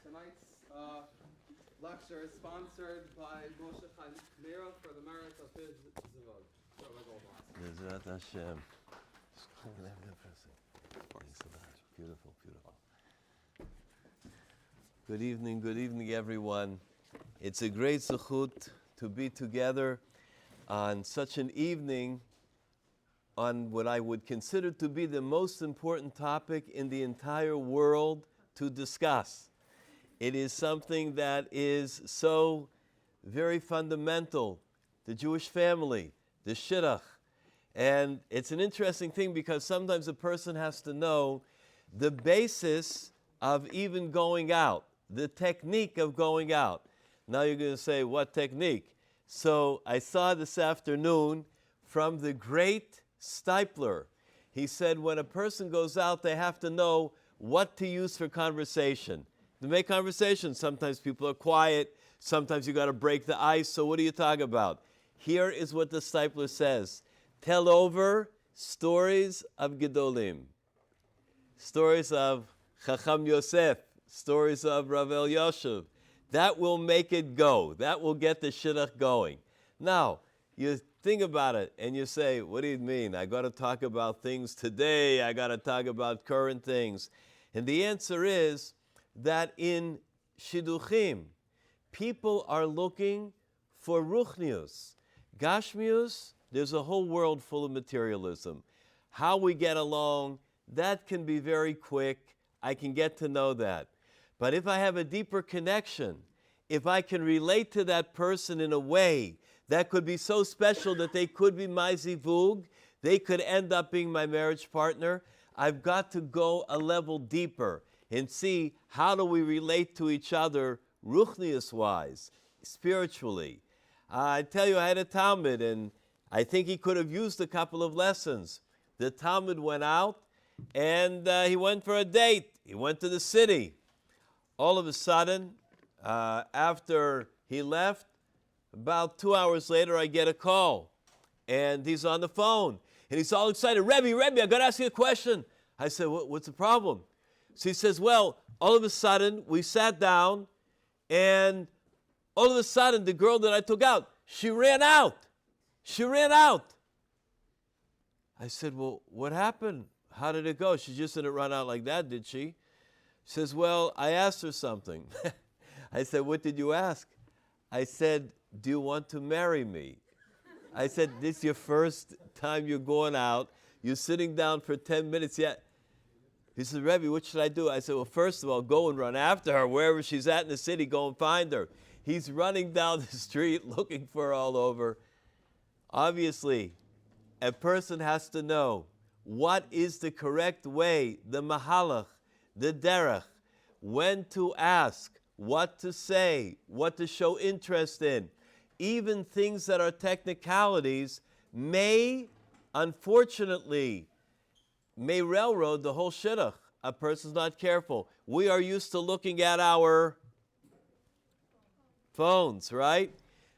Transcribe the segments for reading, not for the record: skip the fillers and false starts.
Tonight's lecture is sponsored by Moshe Chaimera for the merit of his Zivod. Rabbi Goldwasser. Bezrat Hashem. Thanks a lot. Beautiful, beautiful. Good evening, everyone. It's a great zechut to be together on such an evening on what I would consider to be the most important topic in the entire world to discuss. It is something that is so very fundamental, the Jewish family, the shidduch. And it's an interesting thing because sometimes a person has to know the basis of even going out, the technique of going out. Now you're going to say, what technique? So I saw this afternoon from the great Stipler. He said when a person goes out, they have to know what to use for conversation. To make conversation, sometimes people are quiet, sometimes you got to break the ice, so what do you talk about? Here is what the Stipler says. Tell over stories of Gedolim, stories of Chacham Yosef, stories of Rav Elyashiv. That will make it go. That will get the shidduch going. Now, you think about it and you say, what do you mean? I got to talk about things today. I got to talk about current things. And the answer is that in shidduchim, people are looking for ruchnius. Gashmius, there's a whole world full of materialism. How we get along, that can be very quick. I can get to know that. But if I have a deeper connection, if I can relate to that person in a way that could be so special that they could be my zivug, they could end up being my marriage partner, I've got to go a level deeper and see how do we relate to each other ruchnius-wise, spiritually. I tell you, I had a Talmud, and I think he could have used a couple of lessons. The Talmud went out, and he went for a date. He went to the city. All of a sudden, after he left, about 2 hours later, I get a call, and he's on the phone, and he's all excited. Rabbi, I got to ask you a question. I said, what's the problem? So he says, well, all of a sudden, we sat down, and all of a sudden, the girl that I took out, she ran out. She ran out. I said, well, what happened? How did it go? She just didn't run out like that, did she? She says, well, I asked her something. I said, what did you ask? I said, do you want to marry me? I said, this is your first time you're going out. You're sitting down for 10 minutes yet. He said, Rabbi, what should I do? I said, well, first of all, go and run after her. Wherever she's at in the city, go and find her. He's running down the street looking for her all over. Obviously, a person has to know what is the correct way, the mahalach, the derech, when to ask, what to say, what to show interest in. Even things that are technicalities may, unfortunately, may railroad the whole shidduch. A person's not careful. We are used to looking at our phones, right?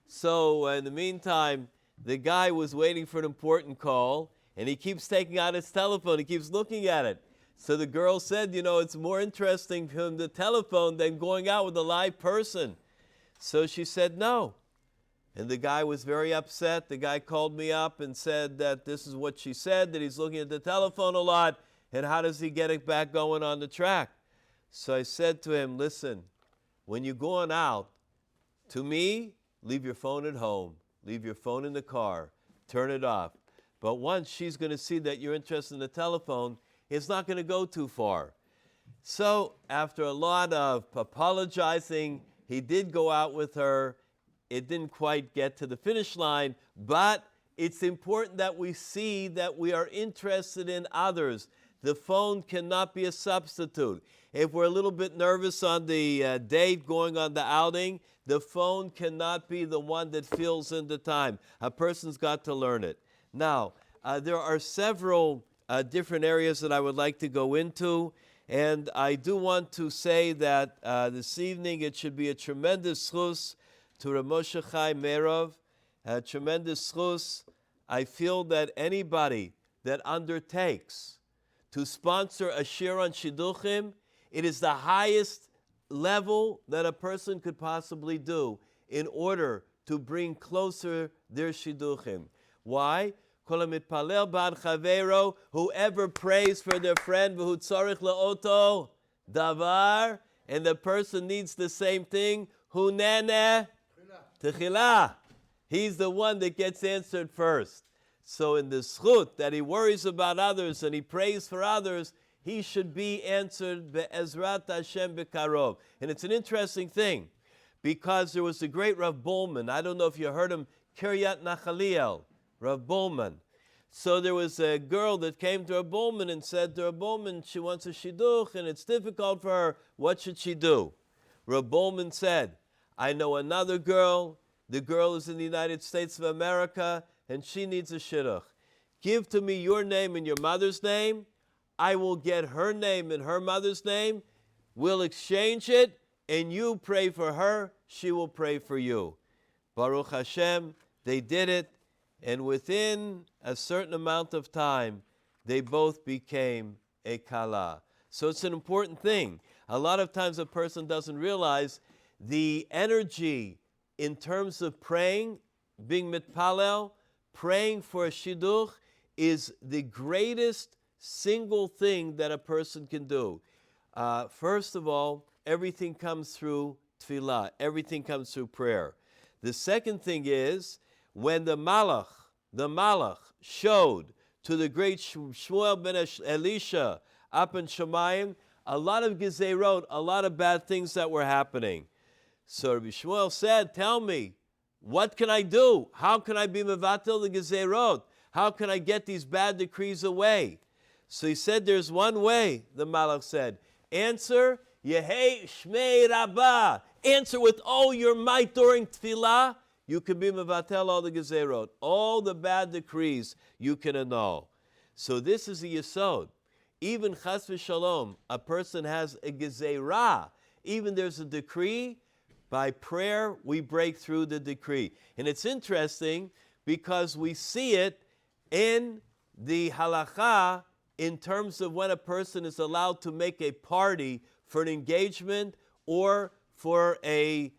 So in the meantime, the guy was waiting for an important call, and he keeps taking out his telephone. He keeps looking at it. So the girl said, it's more interesting from the telephone than going out with a live person. So she said no. And the guy was very upset. The guy called me up and said that this is what she said, that he's looking at the telephone a lot, and how does he get it back going on the track? So I said to him, listen, when you're going out, to me, leave your phone at home. Leave your phone in the car. Turn it off. But once she's going to see that you're interested in the telephone, it's not going to go too far. So after a lot of apologizing, he did go out with her. It didn't quite get to the finish line, but it's important that we see that we are interested in others. The phone cannot be a substitute. If we're a little bit nervous on the date, going on the outing, the phone cannot be the one that fills in the time. A person's got to learn it. Now, there are several different areas that I would like to go into, and I do want to say that this evening it should be a tremendous schus to Rav Moshe Chaimera, a tremendous schus. I feel that anybody that undertakes to sponsor a shir on shidduchim, it is the highest level that a person could possibly do in order to bring closer their shidduchim. Why? Whoever prays for their friend, davar, and the person needs the same thing, hunene techila. He's the one that gets answered first. So in the zchut that he worries about others and he prays for others, he should be answered be'ezrat Hashem bekarov. And it's an interesting thing, because there was the great Rav Bolman. I don't know if you heard him, Kiryat Nachaliel, Rav Bolman. So there was a girl that came to Rav Bolman and said to Rav Bolman, she wants a shidduch and it's difficult for her. What should she do? Rav Bolman said, I know another girl. The girl is in the United States of America and she needs a shidduch. Give to me your name and your mother's name. I will get her name and her mother's name. We'll exchange it, and you pray for her, she will pray for you. Baruch Hashem, they did it, and within a certain amount of time, they both became a kala. So it's an important thing. A lot of times a person doesn't realize the energy in terms of praying, being mitpalel, praying for a shidduch is the greatest single thing that a person can do. First of all, everything comes through tefillah. Everything comes through prayer. The second thing is, when the malach showed to the great Shmuel ben Elisha up in Shemayim, a lot of gezerot, a lot of bad things that were happening. So Rabbi Shmuel said, tell me, what can I do? How can I be mevatel the gezerot? How can I get these bad decrees away? So he said, there's one way, the malach said. Answer, Yehei Shmei Rabbah. Answer with all your might during tefillah. You can be mevatel all the gezerot. All the bad decrees you can annul. So this is the yesod. Even chas v'shalom, a person has a gezerah. Even there's a decree, by prayer we break through the decree. And it's interesting because we see it in the halacha in terms of when a person is allowed to make a party for an engagement or for a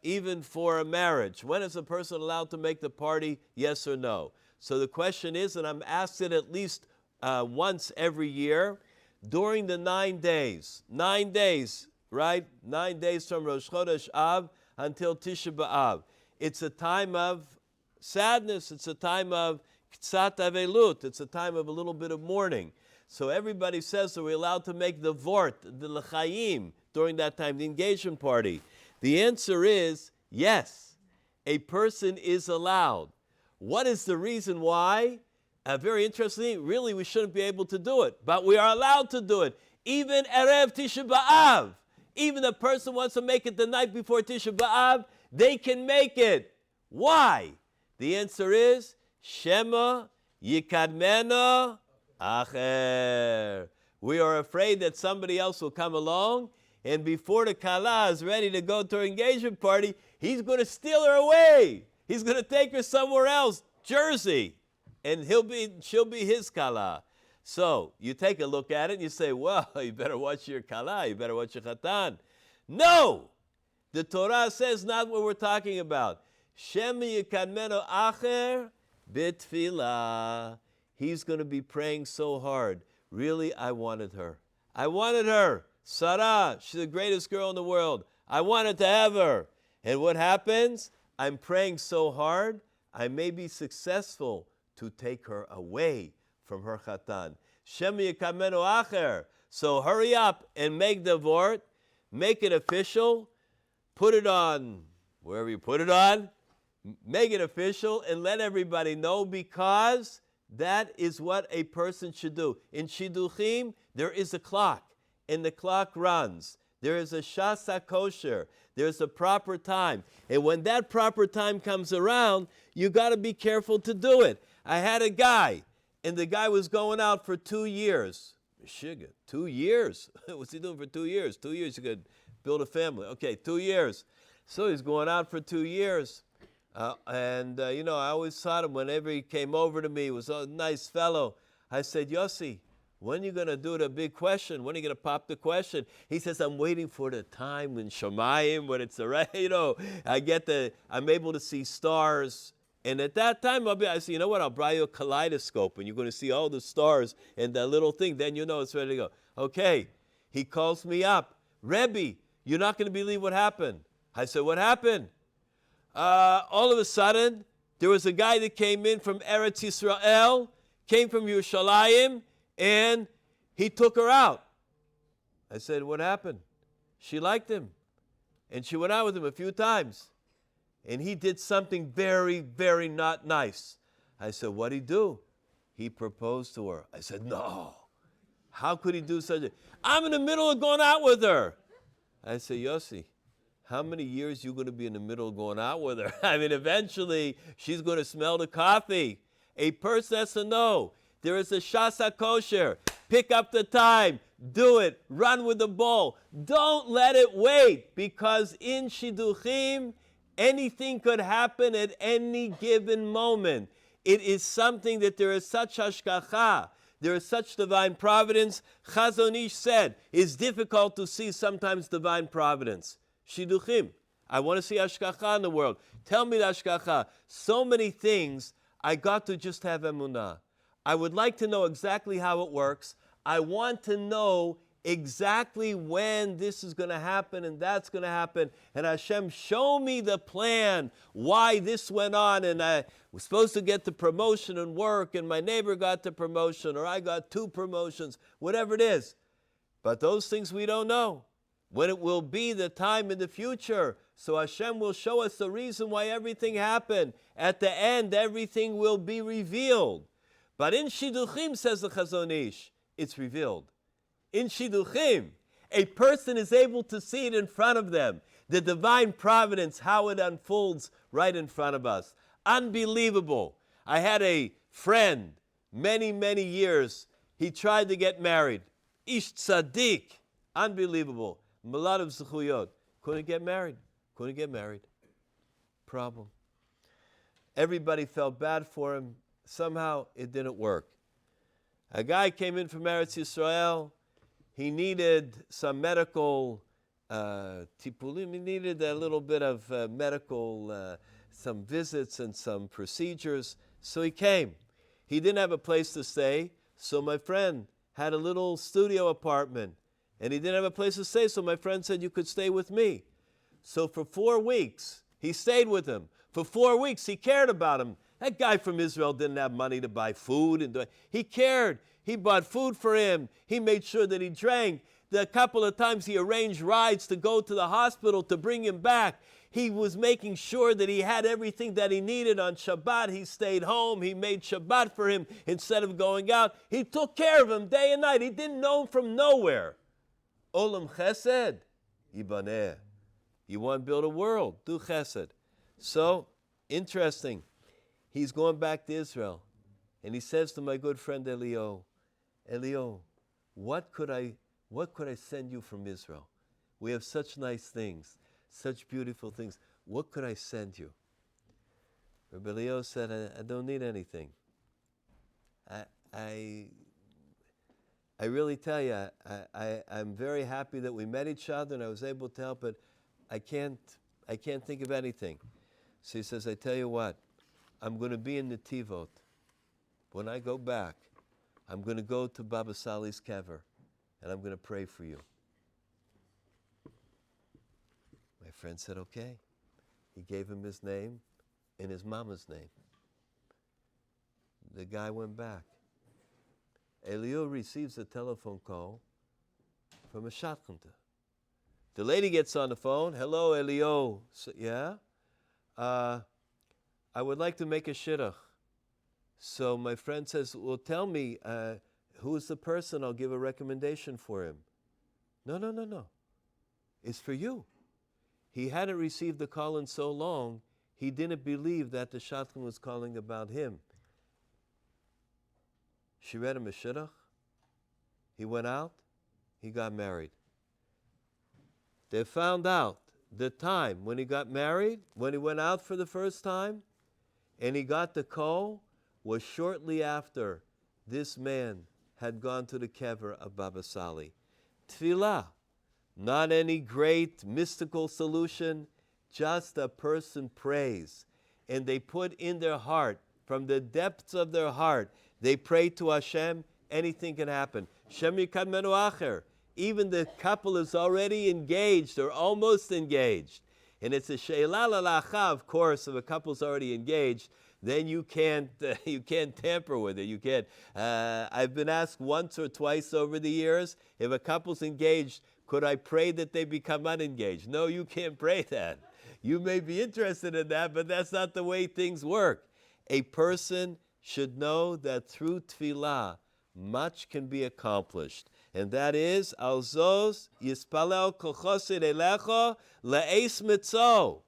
even for a marriage. When is a person allowed to make the party, yes or no? So the question is, and I'm asked it at least once every year, during the 9 days, right? 9 days from Rosh Chodesh Av until Tisha B'Av. It's a time of sadness. It's a time of Ktsat Avelut. It's a time of a little bit of mourning. So everybody says, are we allowed to make the vort, the l'chaim, during that time, the engagement party? The answer is yes. A person is allowed. What is the reason why? Very interesting. Really, we shouldn't be able to do it, but we are allowed to do it. Even Erev Tisha B'Av. Even a person wants to make it the night before Tisha B'Av, they can make it. Why? The answer is Shema Yikadmena Acher. We are afraid that somebody else will come along, and before the Kala is ready to go to her engagement party, he's going to steal her away. He's going to take her somewhere else, Jersey, and she'll be his Kala. So you take a look at it and you say, well, you better watch your Kala, you better watch your Chatan. No! The Torah says not what we're talking about. Shem Yikadmeno Acher B'Tefila. He's going to be praying so hard. Really, I wanted her. I wanted her. Sarah, she's the greatest girl in the world. I wanted to have her. And what happens? I'm praying so hard, I may be successful to take her away from her chatan. Shem Yikadmenu Acher. So hurry up and make the vort, make it official, put it on wherever you put it on, make it official and let everybody know, because that is what a person should do. In shidduchim, there is a clock, and the clock runs. There is a shasa kosher. There's a proper time. And when that proper time comes around, you got to be careful to do it. I had a guy, and the guy was going out for 2 years. Shiga, 2 years? What's he doing for 2 years? 2 years, you could build a family. Okay, 2 years. So he's going out for 2 years. I always thought him whenever he came over to me, he was a nice fellow. I said, Yossi, When are you going to do the big question? When are you going to pop the question? He says, I'm waiting for the time when Shemayim, when it's I'm able to see stars. And at that time, I say, you know what, I'll buy you a kaleidoscope, and you're going to see all the stars and that little thing. Then you know it's ready to go. Okay, he calls me up. Rabbi, you're not going to believe what happened. I said, what happened? All of a sudden, there was a guy that came in from Eretz Yisrael, came from Yerushalayim, and he took her out. I said, what happened? She liked him. And she went out with him a few times. And he did something very, very not nice. I said, what'd he do? He proposed to her. I said, no. How could he do such a... I'm in the middle of going out with her. I said, Yossi, how many years you going to be in the middle of going out with her? I mean, eventually, she's going to smell the coffee. A person has to know. There is a shasa kosher. Pick up the time. Do it. Run with the ball. Don't let it wait, because in shidduchim, anything could happen at any given moment. It is something that there is such hashgacha. There is such divine providence. Chazon Ish said, it's difficult to see sometimes divine providence. Shidduchim. I want to see hashgacha in the world. Tell me the hashgacha. So many things, I got to just have emunah. I would like to know exactly how it works. I want to know exactly when this is going to happen and that's going to happen. And Hashem, show me the plan, why this went on, and I was supposed to get the promotion and work, and my neighbor got the promotion, or I got 2 promotions, whatever it is. But those things we don't know. When it will be the time in the future. So Hashem will show us the reason why everything happened. At the end, everything will be revealed. But in shidduchim, says the Chazon Ish, it's revealed. In shidduchim, a person is able to see it in front of them. The divine providence, how it unfolds right in front of us. Unbelievable. I had a friend, many, many years. He tried to get married. Ish tzaddik. Unbelievable. A lot of zechuyot. Couldn't get married. Couldn't get married. Problem. Everybody felt bad for him. Somehow it didn't work. A guy came in from Eretz Yisrael. He needed some medical tipulim. He needed a little bit of medical, some visits and some procedures. So he came. He didn't have a place to stay. So my friend had a little studio apartment. And he didn't have a place to stay. So my friend said, you could stay with me. So for 4 weeks, he stayed with him. For 4 weeks, he cared about him. That guy from Israel didn't have money to buy food. He cared. He bought food for him. He made sure that he drank. The couple of times he arranged rides to go to the hospital to bring him back. He was making sure that he had everything that he needed on Shabbat. He stayed home. He made Shabbat for him instead of going out. He took care of him day and night. He didn't know him from nowhere. Olam chesed, yibaneh. You want to build a world, do chesed. So, interesting. He's going back to Israel. And he says to my good friend Elio, what could I send you from Israel? We have such nice things, such beautiful things. What could I send you? Rabbi Leo said, I don't need anything. I really tell you, I'm very happy that we met each other and I was able to help, but I can't think of anything. So he says, I tell you what, I'm going to be in Netivot. When I go back, I'm going to go to Baba Sali's kever and I'm going to pray for you. My friend said, okay. He gave him his name and his mama's name. The guy went back. Elio receives a telephone call from a shadchan. The lady gets on the phone. Hello, Elio. So, yeah? I would like to make a shidduch. So my friend says, well, tell me, who is the person? I'll give a recommendation for him. No. It's for you. He hadn't received the call in so long, he didn't believe that the shadchan was calling about him. She read him a shidduch. He went out. He got married. They found out the time when he got married, when he went out for the first time, and he got the call, was shortly after this man had gone to the kever of Baba Sali. Tefillah, not any great mystical solution, just a person prays. And they put in their heart, from the depths of their heart, they pray to Hashem, anything can happen. Shem yikad menu acher. Even the couple is already engaged or almost engaged. And it's a she'ela lalacha, of course, if a couple's already engaged, then you can't tamper with it. You can't. I've been asked once or twice over the years, if a couple's engaged, could I pray that they become unengaged? No, you can't pray that. You may be interested in that, but that's not the way things work. A person should know that through tefillah, much can be accomplished. And that is, al zos yispalel kochosid elecho le'es mitzo.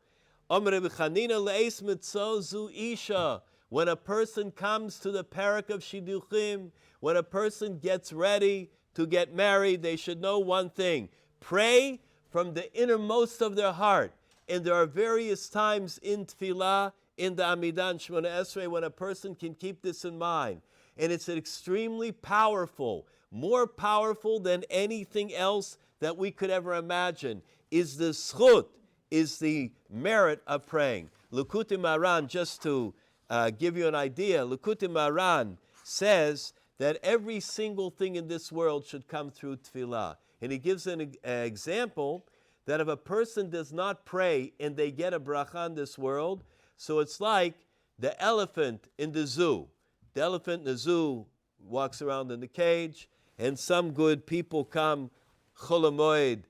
Omer Rabbi Chanina le'es mitzo zu isha. When a person comes to the parak of shidduchim, when a person gets ready to get married, they should know one thing. Pray from the innermost of their heart. And there are various times in tefillah, in the Amidah and Shemona Esrei, when a person can keep this in mind. And it's extremely powerful, more powerful than anything else that we could ever imagine, is the zchut, is the merit of praying. Likutei Moharan, just to give you an idea, Likutei Moharan says that every single thing in this world should come through tefillah. And he gives an example that if a person does not pray and they get a bracha in this world, so it's like the elephant in the zoo. The elephant in the zoo walks around in the cage, and some good people come, Chol Hamoed,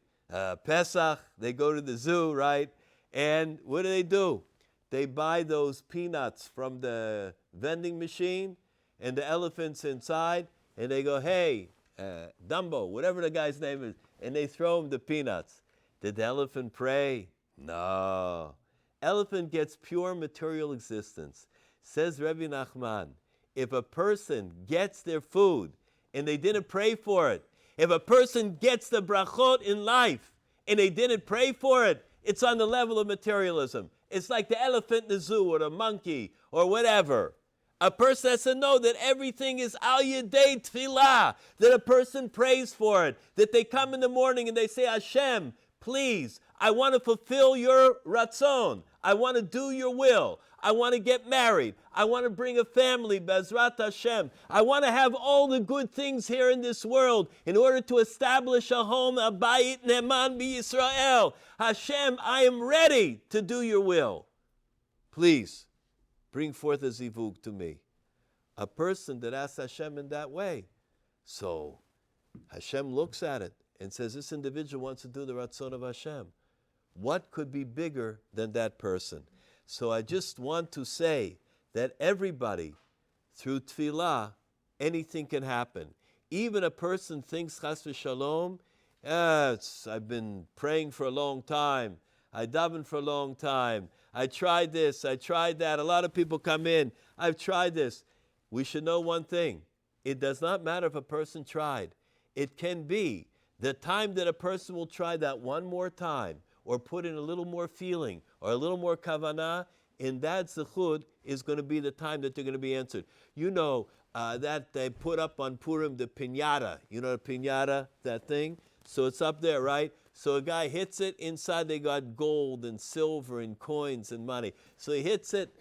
Pesach, they go to the zoo, right? And what do? They buy those peanuts from the vending machine, and the elephant's inside, and they go, hey, Dumbo, whatever the guy's name is, and they throw him the peanuts. Did the elephant pray? No. Elephant gets pure material existence. Says Rabbi Nachman, if a person gets their food and they didn't pray for it, if a person gets the brachot in life and they didn't pray for it, it's on the level of materialism. It's like the elephant in the zoo or the monkey or whatever. A person has to know that everything is al yedei tefillah, that a person prays for it, that they come in the morning and they say, Hashem, please, I want to fulfill your ratzon. I want to do your will. I want to get married. I want to bring a family, Bezrat Hashem. I want to have all the good things here in this world in order to establish a home, a bayit ne'eman b'Yisrael. Hashem, I am ready to do your will. Please, bring forth a zivug to me. A person that asks Hashem in that way. So Hashem looks at it and says, this individual wants to do the ratzon of Hashem. What could be bigger than that person? So I just want to say that everybody, through tefillah, anything can happen. Even a person thinks, chas v'shalom, I've been praying for a long time. I daven for a long time. I tried this, I tried that. A lot of people come in, I've tried this. We should know one thing. It does not matter if a person tried. It can be the time that a person will try that one more time, or put in a little more feeling, or a little more kavanah, and that zechut is going to be the time that they're going to be answered. You know that they put up on Purim the piñata. You know the piñata, that thing? So it's up there, right? So a guy hits it, inside they got gold and silver and coins and money. So he hits it,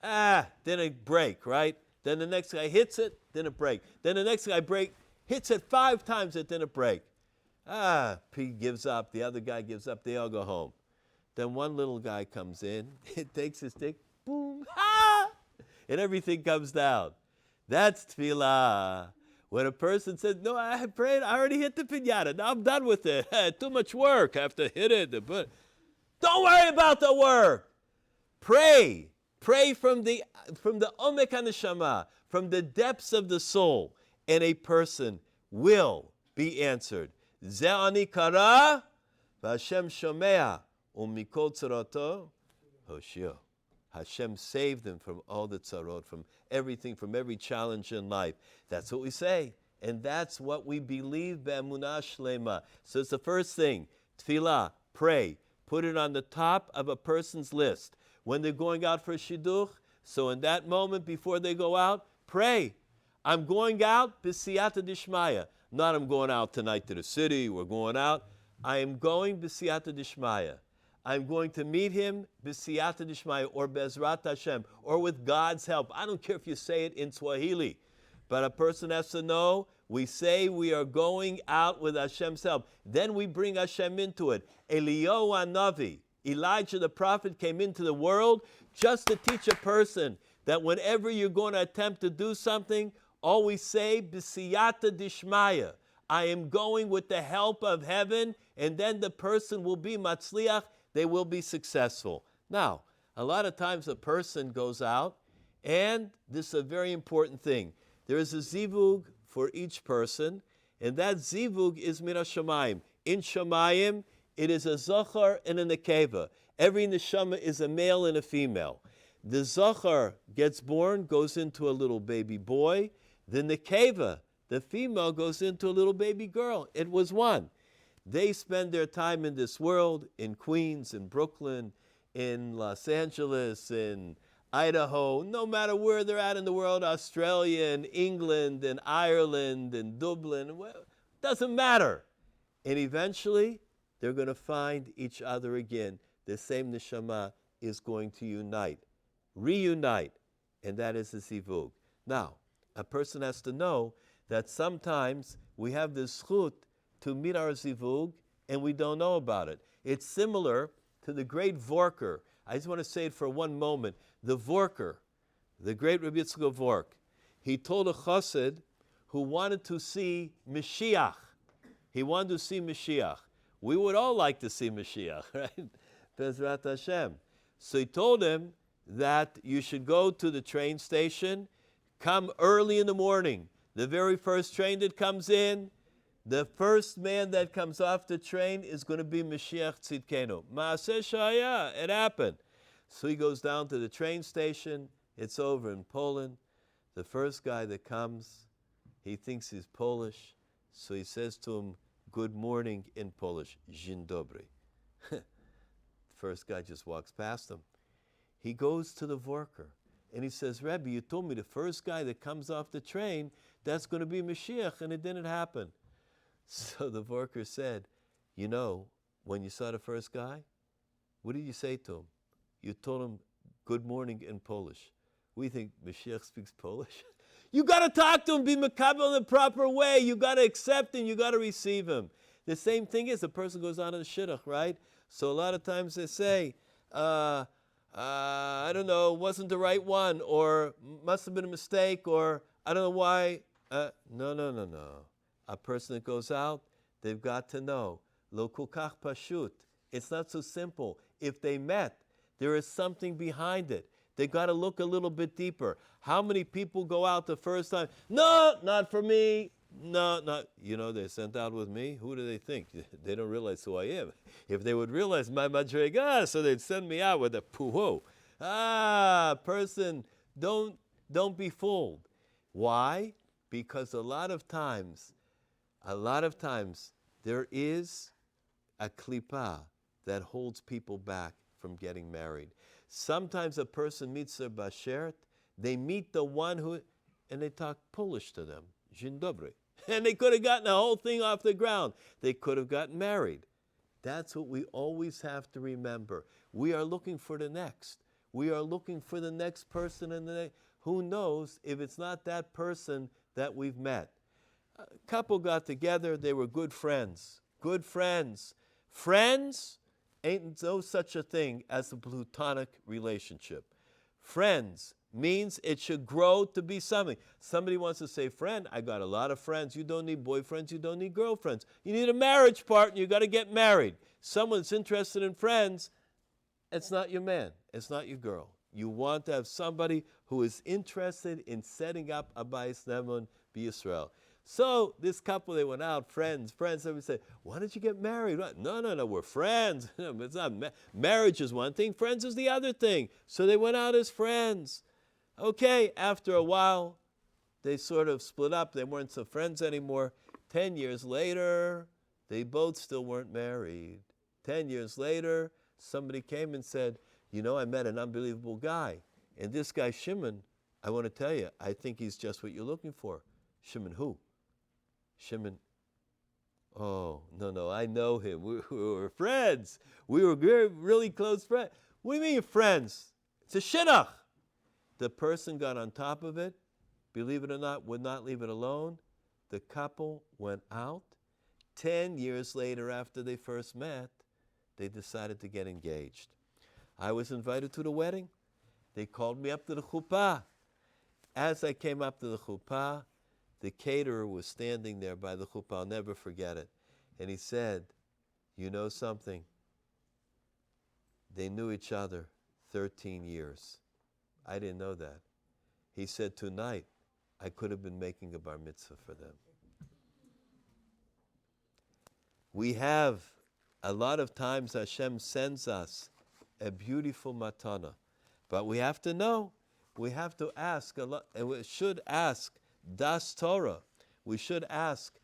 then it break, right? Then the next guy hits it, then it break. Then the next guy hits it 5 times, it didn't break. Pete gives up, the other guy gives up, they all go home. Then one little guy comes in, it takes his stick, boom, and everything comes down. That's tefillah. When a person says, no, I prayed, I already hit the piñata, now I'm done with it. Too much work, I have to hit it. Don't worry about the work. Pray. Pray from the omek haneshama, from the depths of the soul, and a person will be answered. Ze ani kara, v'Hashem shomea, u'mikol tzarato hoshio. Hashem saved them from all the tzarot, from everything, from every challenge in life. That's what we say, and that's what we believe be'emunah shlema. So it's the first thing, tefillah, pray, put it on the top of a person's list. When they're going out for a shidduch, so in that moment before they go out, pray. I'm going out b'siyata dishmaya. Not I'm going out tonight to the city, we're going out. I am going b'siyata dishmaya. I'm going to meet him b'siyata dishmaya or bezrat Hashem or with God's help. I don't care if you say it in Swahili, but a person has to know we say we are going out with Hashem's help. Then we bring Hashem into it. Eliyahu Hanavi, Elijah the prophet came into the world just to teach a person that whenever you're going to attempt to do something, always say, b'siyata dishmaya. I am going with the help of heaven, and then the person will be matzliach, they will be successful. Now, a lot of times a person goes out, and this is a very important thing. There is a zivug for each person, and that zivug is min hashamayim. In shamayim, it is a zachar and a nekeva. Every neshama is a male and a female. The zachar gets born, goes into a little baby boy. The nekeva, the female, goes into a little baby girl. It was one. They spend their time in this world, in Queens, in Brooklyn, in Los Angeles, in Idaho, no matter where they're at in the world, Australia and England and Ireland and Dublin, well, doesn't matter. And eventually, they're going to find each other again. The same neshama is going to reunite, and that is the zivug. Now, a person has to know that sometimes we have the zchut to meet our zivug, and we don't know about it. It's similar to the great Vorker. I just want to say it for one moment. The Vorker, the great Rabbi Yitzchak Vork, he told a chassid who wanted to see Mashiach. He wanted to see Mashiach. We would all like to see Mashiach, right? Bezrat Hashem. So he told him that you should go to the train station, come early in the morning. The very first train that comes in, the first man that comes off the train is going to be Mashiach Tzidkenu. Maaseh Shaya, it happened. So he goes down to the train station. It's over in Poland. The first guy that comes, he thinks he's Polish. So he says to him, good morning in Polish, Dzień dobry. The first guy just walks past him. He goes to the worker and he says, Rabbi, you told me the first guy that comes off the train, that's going to be Mashiach, and it didn't happen. So the worker said, you know, when you saw the first guy, what did you say to him? You told him, good morning in Polish. We think Mashiach speaks Polish. You got to talk to him, be makabel in the proper way. You got to accept him, you got to receive him. The same thing is, the person goes on to the shidduch, right? So a lot of times they say, I don't know, wasn't the right one, or must have been a mistake, or I don't know why. No. A person that goes out, they've got to know. Lo kukach pashut. It's not so simple. If they met, there is something behind it. They got to look a little bit deeper. How many people go out the first time? No, not for me. No, not. You know, they're sent out with me. Who do they think? They don't realize who I am. If they would realize my madrega, so they'd send me out with a puho. Person, don't be fooled. Why? Because a lot of times, there is a klipa that holds people back from getting married. Sometimes a person meets their bashert, they meet the one who, and they talk Polish to them, Dzień dobry. And they could have gotten the whole thing off the ground. They could have gotten married. That's what we always have to remember. We are looking for the next. We are looking for the next person, and who knows if it's not that person that we've met. A couple got together, they were good friends. Good friends. Friends, ain't no such a thing as a platonic relationship. Friends means it should grow to be something. Somebody wants to say, friend, I got a lot of friends. You don't need boyfriends, you don't need girlfriends. You need a marriage partner, you got to get married. Someone's interested in friends, it's not your man, it's not your girl. You want to have somebody who is interested in setting up a Bayis Nemun B'Yisrael. So this couple, they went out, friends. Everybody said, why don't you get married? No, we're friends. It's not marriage is one thing, friends is the other thing. So they went out as friends. Okay, after a while, they sort of split up. They weren't so friends anymore. 10 years later, they both still weren't married. 10 years later, somebody came and said, you know, I met an unbelievable guy. And this guy, Shimon, I want to tell you, I think he's just what you're looking for. Shimon who? Shimon, oh, no, I know him. We were friends. We were really close friends. What do you mean friends? It's a shidduch. The person got on top of it, believe it or not, would not leave it alone. The couple went out. 10 years later, after they first met, they decided to get engaged. I was invited to the wedding. They called me up to the chuppah. As I came up to the chuppah, the caterer was standing there by the chuppah. I'll never forget it. And he said, you know something? They knew each other 13 years. I didn't know that. He said, tonight, I could have been making a bar mitzvah for them. We have, a lot of times Hashem sends us a beautiful matana. But we have to know, we have to ask a lot, and we should ask das Torah. We should ask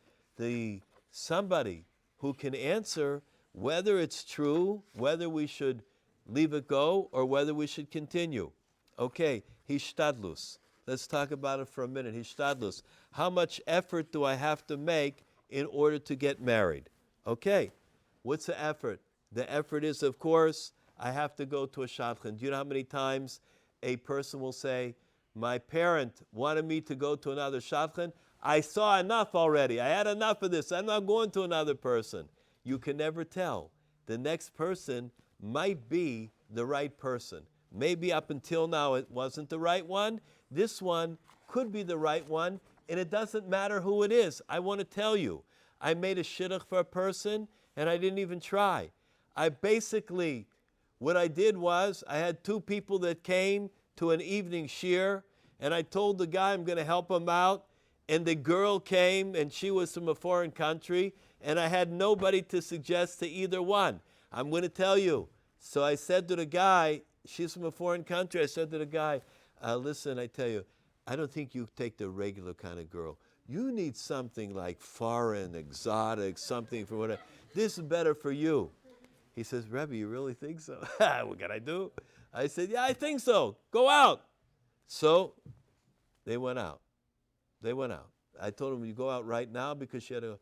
somebody who can answer whether it's true, whether we should leave it go, or whether we should continue. Okay, hishtadlus. Let's talk about it for a minute. Hishtadlus. How much effort do I have to make in order to get married? Okay, what's the effort? The effort is, of course, I have to go to a shadchan. Do you know how many times a person will say, my parent wanted me to go to another shadchan. I saw enough already. I had enough of this. I'm not going to another person. You can never tell. The next person might be the right person. Maybe up until now it wasn't the right one. This one could be the right one, and it doesn't matter who it is. I want to tell you, I made a shidduch for a person, and I didn't even try. What I did was, I had two people that came to an evening shir, and I told the guy I'm going to help him out, and the girl came, and she was from a foreign country, and I had nobody to suggest to either one. I'm going to tell you. So I said to the guy, she's from a foreign country, I said to the guy, listen, I tell you, I don't think you take the regular kind of girl. You need something like foreign, exotic, something for whatever. This is better for you. He says, Rabbi, you really think so? What can I do? I said, yeah, I think so. Go out. So they went out. I told him, you go out right now because she had a...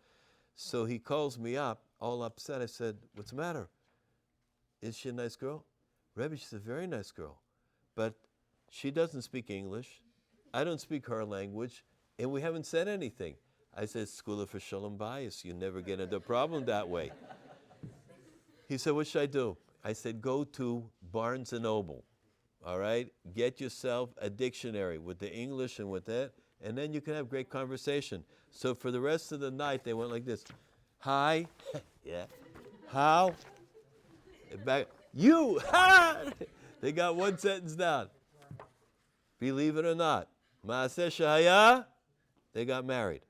So he calls me up, all upset. I said, what's the matter? Is she a nice girl? Rabbi, she's a very nice girl. But she doesn't speak English. I don't speak her language. And we haven't said anything. I said, Skula for Shalom Bayis. You never get into a problem that way. He said, what should I do? I said, go to Barnes & Noble, all right? Get yourself a dictionary with the English and with that, and then you can have great conversation. So for the rest of the night, they went like this. Hi. Yeah. How? Back. You. Ha! They got one sentence down. Believe it or not. Maaseh Shahaya. They got married.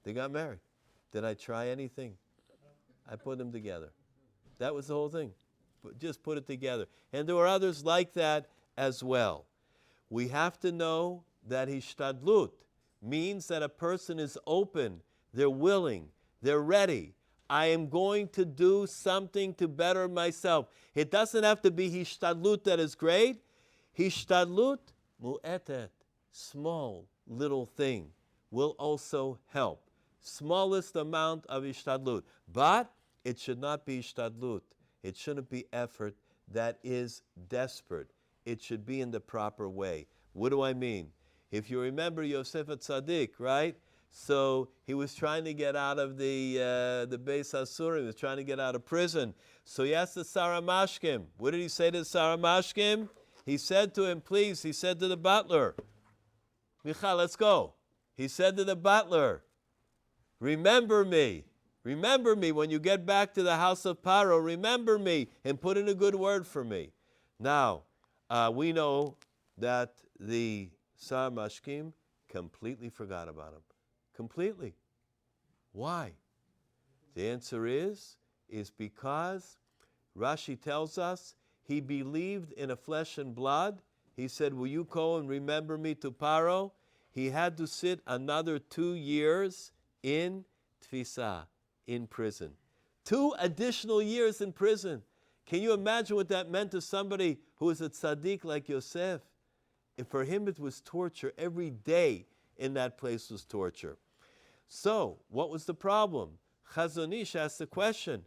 Did I try anything? I put them together. That was the whole thing. Just put it together. And there were others like that as well. We have to know that hishtadlut means that a person is open, they're willing, they're ready. I am going to do something to better myself. It doesn't have to be hishtadlut that is great. Hishtadlut mu'etet, small little thing, will also help. Smallest amount of hishtadlut. But it should not be hishtadlut. It shouldn't be effort that is desperate. It should be in the proper way. What do I mean? If you remember Yosef Tzaddik, right? So he was trying to get out of the Beis Hasurim. He was trying to get out of prison. So he asked the Saramashkim. What did he say to the Saramashkim? He said to him, please, he said to the butler, Michal, let's go. He said to the butler, remember me when you get back to the house of Paro, remember me and put in a good word for me. Now, we know that the Saramashkim completely forgot about him. Completely. Why? The answer is because Rashi tells us he believed in a flesh and blood. He said, will you go and remember me to Paro? He had to sit another 2 years in Tfisa, in prison. 2 additional years in prison. Can you imagine what that meant to somebody who was a tzaddik like Yosef? For him it was torture. Every day in that place was torture. So, what was the problem? Chazon Ish asked the question.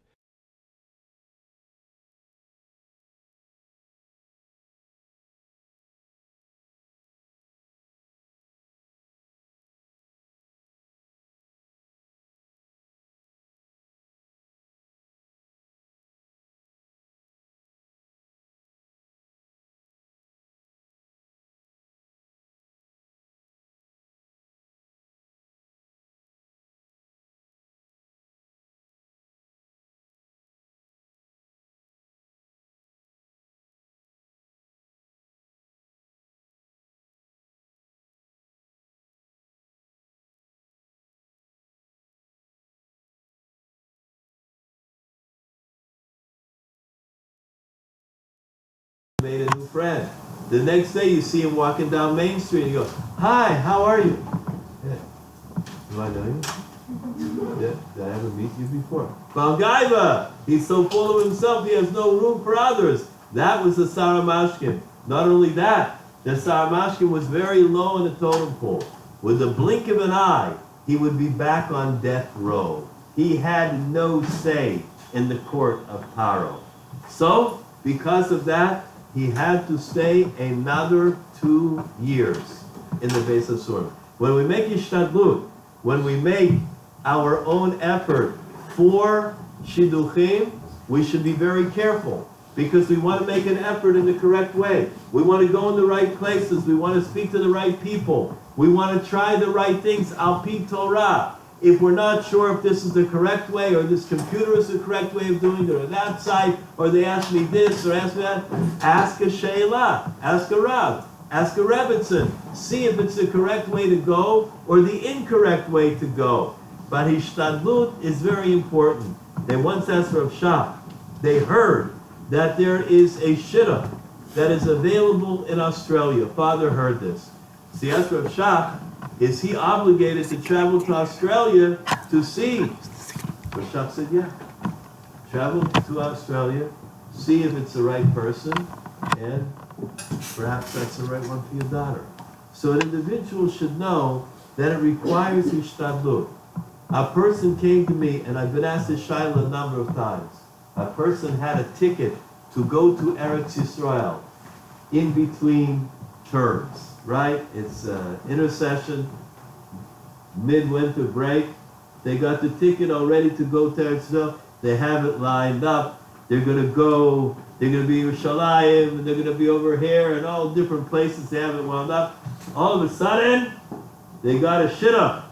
Made a new friend. The next day you see him walking down Main Street and you go, "Hi, how are you?" Yeah. Do I know you? Yeah, did I ever meet you before? Balgaiva! He's so full of himself he has no room for others. That was the Saramashkin. Not only that, the Saramashkin was very low in the totem pole. With the blink of an eye, he would be back on death row. He had no say in the court of Paro. So, because of that, he had to stay another 2 years in the base of Surah. When we make ishtadlut, when we make our own effort for shidduchim, we should be very careful because we want to make an effort in the correct way. We want to go in the right places. We want to speak to the right people. We want to try the right things, al pi Torah. If we're not sure if this is the correct way, or this computer is the correct way of doing it, or that side, or they ask me this, or ask me that, ask a sheila, ask a Rab, ask a Rebbitzin. See if it's the correct way to go, or the incorrect way to go. But hishtadlut is very important. They once asked Rav Shach, they heard that there is a shidduch that is available in Australia. Father heard this. So he asked Rav Shach, is he obligated to travel to Australia to see? Rav Shach said, yeah. Travel to Australia, see if it's the right person, and perhaps that's the right one for your daughter. So an individual should know that it requires hishtadlut. A person came to me, and I've been asked this shaila a number of times. A person had a ticket to go to Eretz Yisrael in between terms, right? It's intercession, midwinter break. They got the ticket already to go to Eretz Yisrael. They have it lined up. They're going to go. They're going to be in Yerushalayim, and they're going to be over here, and all different places. They have it wound up. All of a sudden, they got a shidduch.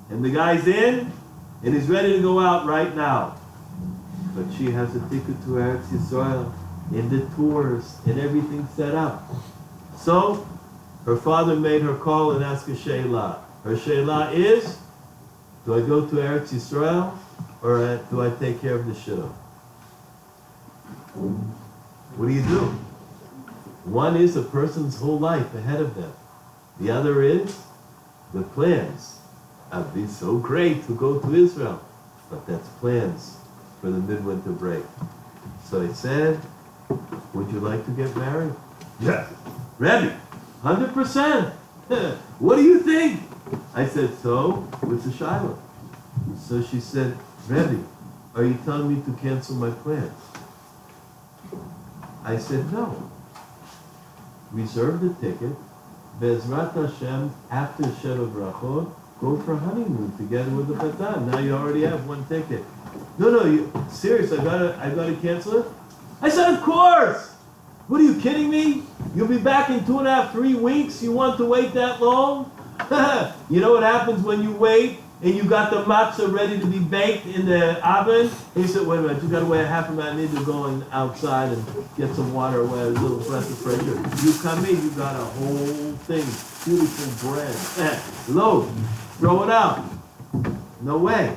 And the guy's in, and he's ready to go out right now. But she has a ticket to Eretz Yisrael, in the tours, and everything set up. So, her father made her call and ask a sheila. Her sheila is, do I go to Eretz Yisrael, or do I take care of the shidduch? What do? One is a person's whole life ahead of them. The other is the plans. It'd be so great to go to Israel, but that's plans for the midwinter break. So he said, would you like to get married? Yeah. Rabbi, 100%. What do you think? I said, so, what's the shiloh? So she said, Rabbi, are you telling me to cancel my plans? I said, no. Reserve the ticket. Bezrat Hashem, after Sheva Brachot, go for a honeymoon together with the Patan. Now you already have one ticket. No, serious, I gotta cancel it? I said, of course! What are you kidding me? You'll be back in 2.5, 3 weeks? You want to wait that long? You know what happens when you wait and you got the matzah ready to be baked in the oven? He said, wait a minute, you gotta wait half a minute. I need to go outside and get some water away, a little breath of fresh air. You come in, you got a whole thing, beautiful bread, loaf. Throw it out. No way.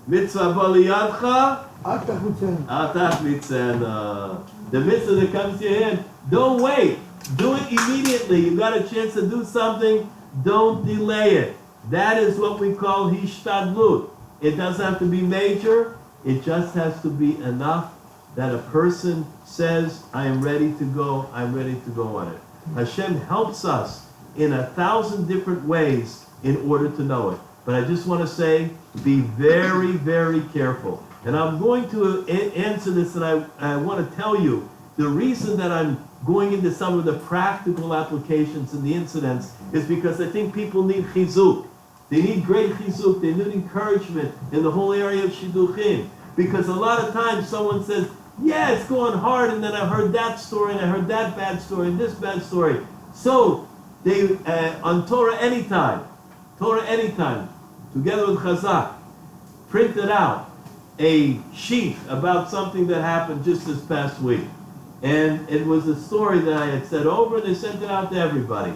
Mitzvah baliyadcha. Atach mitzvah. The mitzvah that comes to your hand, don't wait. Do it immediately. You got a chance to do something, don't delay it. That is what we call hishtadlut. It doesn't have to be major. It just has to be enough that a person says, I am ready to go, I'm ready to go on it. Hashem helps us in 1,000 different ways in order to know it. But I just want to say, be very, very careful. And I'm going to answer this, and I want to tell you the reason that I'm going into some of the practical applications and the incidents is because I think people need chizuk. They need great chizuk. They need encouragement in the whole area of shidduchim. Because a lot of times someone says, yeah, it's going hard, and then I heard that story, and I heard that bad story, and this bad story. So, they on Torah Anytime, together with Chazak, printed out a sheet about something that happened just this past week. And it was a story that I had said over, and they sent it out to everybody.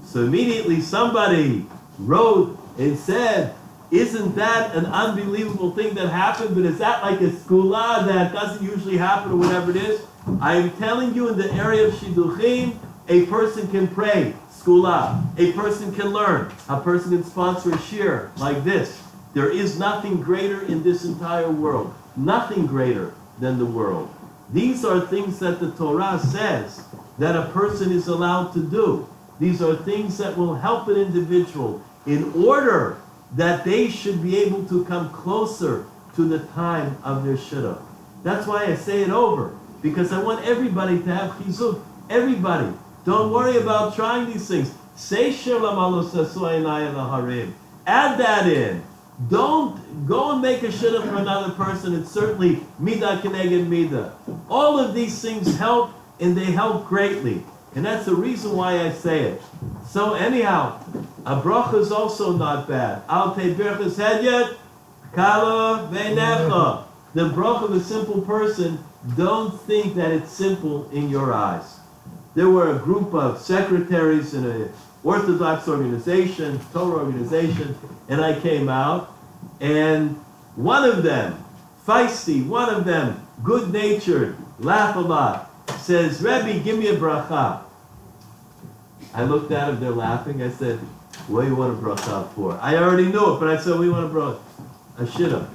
So immediately somebody wrote and said, isn't that an unbelievable thing that happened? But is that like a skula that doesn't usually happen or whatever it is? I'm telling you, in the area of shidduchim, a person can pray, skula. A person can learn. A person can sponsor a shir like this. There is nothing greater in this entire world. Nothing greater than the world. These are things that the Torah says that a person is allowed to do. These are things that will help an individual in order that they should be able to come closer to the time of their shidduch. That's why I say it over, because I want everybody to have chizuk. Everybody. Don't worry about trying these things. Say shir lamalos esuayinai laharim. Add that in. Don't go and make a shidduch for another person. It's certainly midah keneged midah. All of these things help, and they help greatly. And that's the reason why I say it. So anyhow, a bracha is also not bad. Al teberchas hedyet kala veinecha. The bracha of a simple person, don't think that it's simple in your eyes. There were a group of secretaries in an Orthodox organization, Torah organization, and I came out, and one of them, feisty, one of them, good-natured, laugh a lot, says, Rabbi, give me a bracha. I looked at him, they're laughing. I said, what do you want a bracha for? I already knew it, but I said, what do you want a bracha? A shidduch.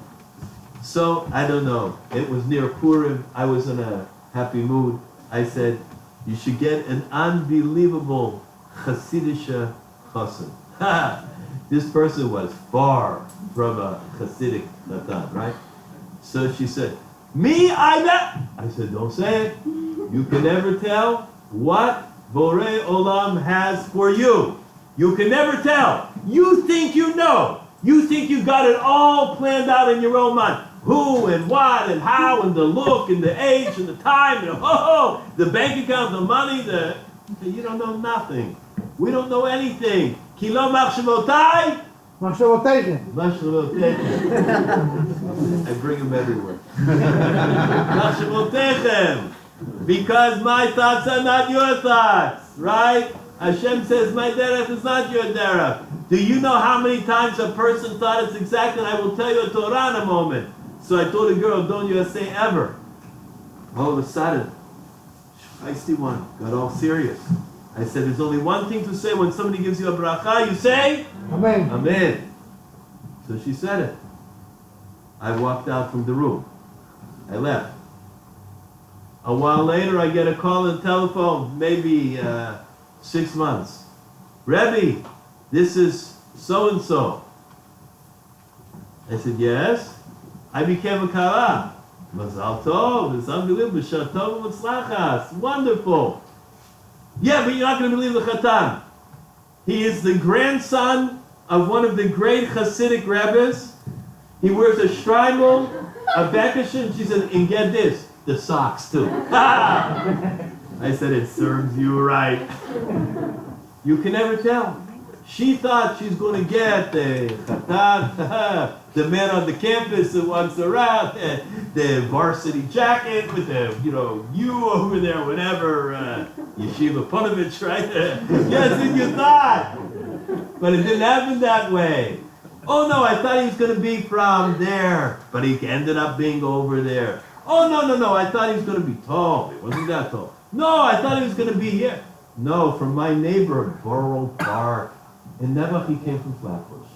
So, I don't know. It was near Purim. I was in a happy mood. I said, you should get an unbelievable Hasidisha chassan. This person was far from a Hasidic Natan, right? So she said, me, I bet. I said, don't say it. You can never tell what Borei Olam has for you. You can never tell. You think you know. You think you got it all planned out in your own mind. Who and what and how and the look and the age and the time and the bank account, the money, you don't know nothing. We don't know anything. Kilo machshavotai. Machshavotechem. I bring them everywhere. Machshavotechem. Because my thoughts are not your thoughts, right? Hashem says, my derech is not your derech. Do you know how many times a person thought it's exact? And I will tell you a Torah in a moment. So I told a girl, don't you say ever. All of a sudden, feisty one, got all serious. I said, there's only one thing to say when somebody gives you a bracha, you say, Amen. Amen. So she said it. I walked out from the room. I left. A while later, I get a call on the telephone, maybe 6 months. Rabbi, this is so-and-so. I said, yes. I became a kala. Mazal tov, it's unbelievable. Shatov v'tzlachas, wonderful. Yeah, but you're not going to believe the chatan. He is the grandson of one of the great Hasidic rabbis. He wears a shtreimel, a bekashin. She said, and get this, the socks too. I said, it serves you right. You can never tell. She thought she's going to get the chatan, the man on the campus who wants around, the varsity jacket with the, you over there, whatever, Yeshiva Ponovich, right? Yes, and you thought. But it didn't happen that way. Oh, no, I thought he was going to be from there, but he ended up being over there. Oh, no, I thought he was going to be tall. He wasn't that tall. No, I thought he was going to be here. No, from my neighbor, Borough Park. And never he came from Flatbush.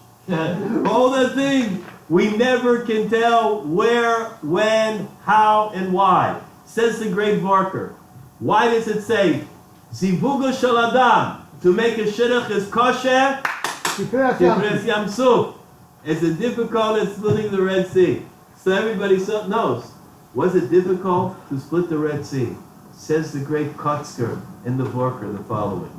All that thing. We never can tell where, when, how, and why. Says the great Barker. Why does it say, Zivugo shel Adam, to make a shidduch is kosher. Kibres Yam Suf. It's as difficult as splitting the Red Sea. So everybody knows. Was it difficult to split the Red Sea? Says the great Kotzker in the Vorker the following.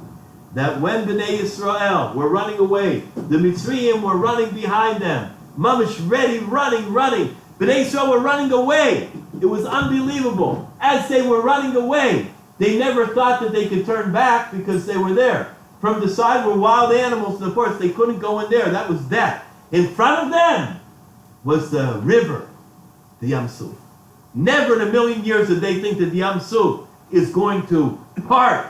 That when Bnei Yisrael were running away, the Mitzrayim were running behind them. Mamish ready, running. Bnei Yisrael were running away. It was unbelievable. As they were running away, they never thought that they could turn back because they were there. From the side were wild animals and of course they couldn't go in there. That was death. In front of them was the river, the Yam Suf. Never in a million years did they think that the Yam Suf is going to part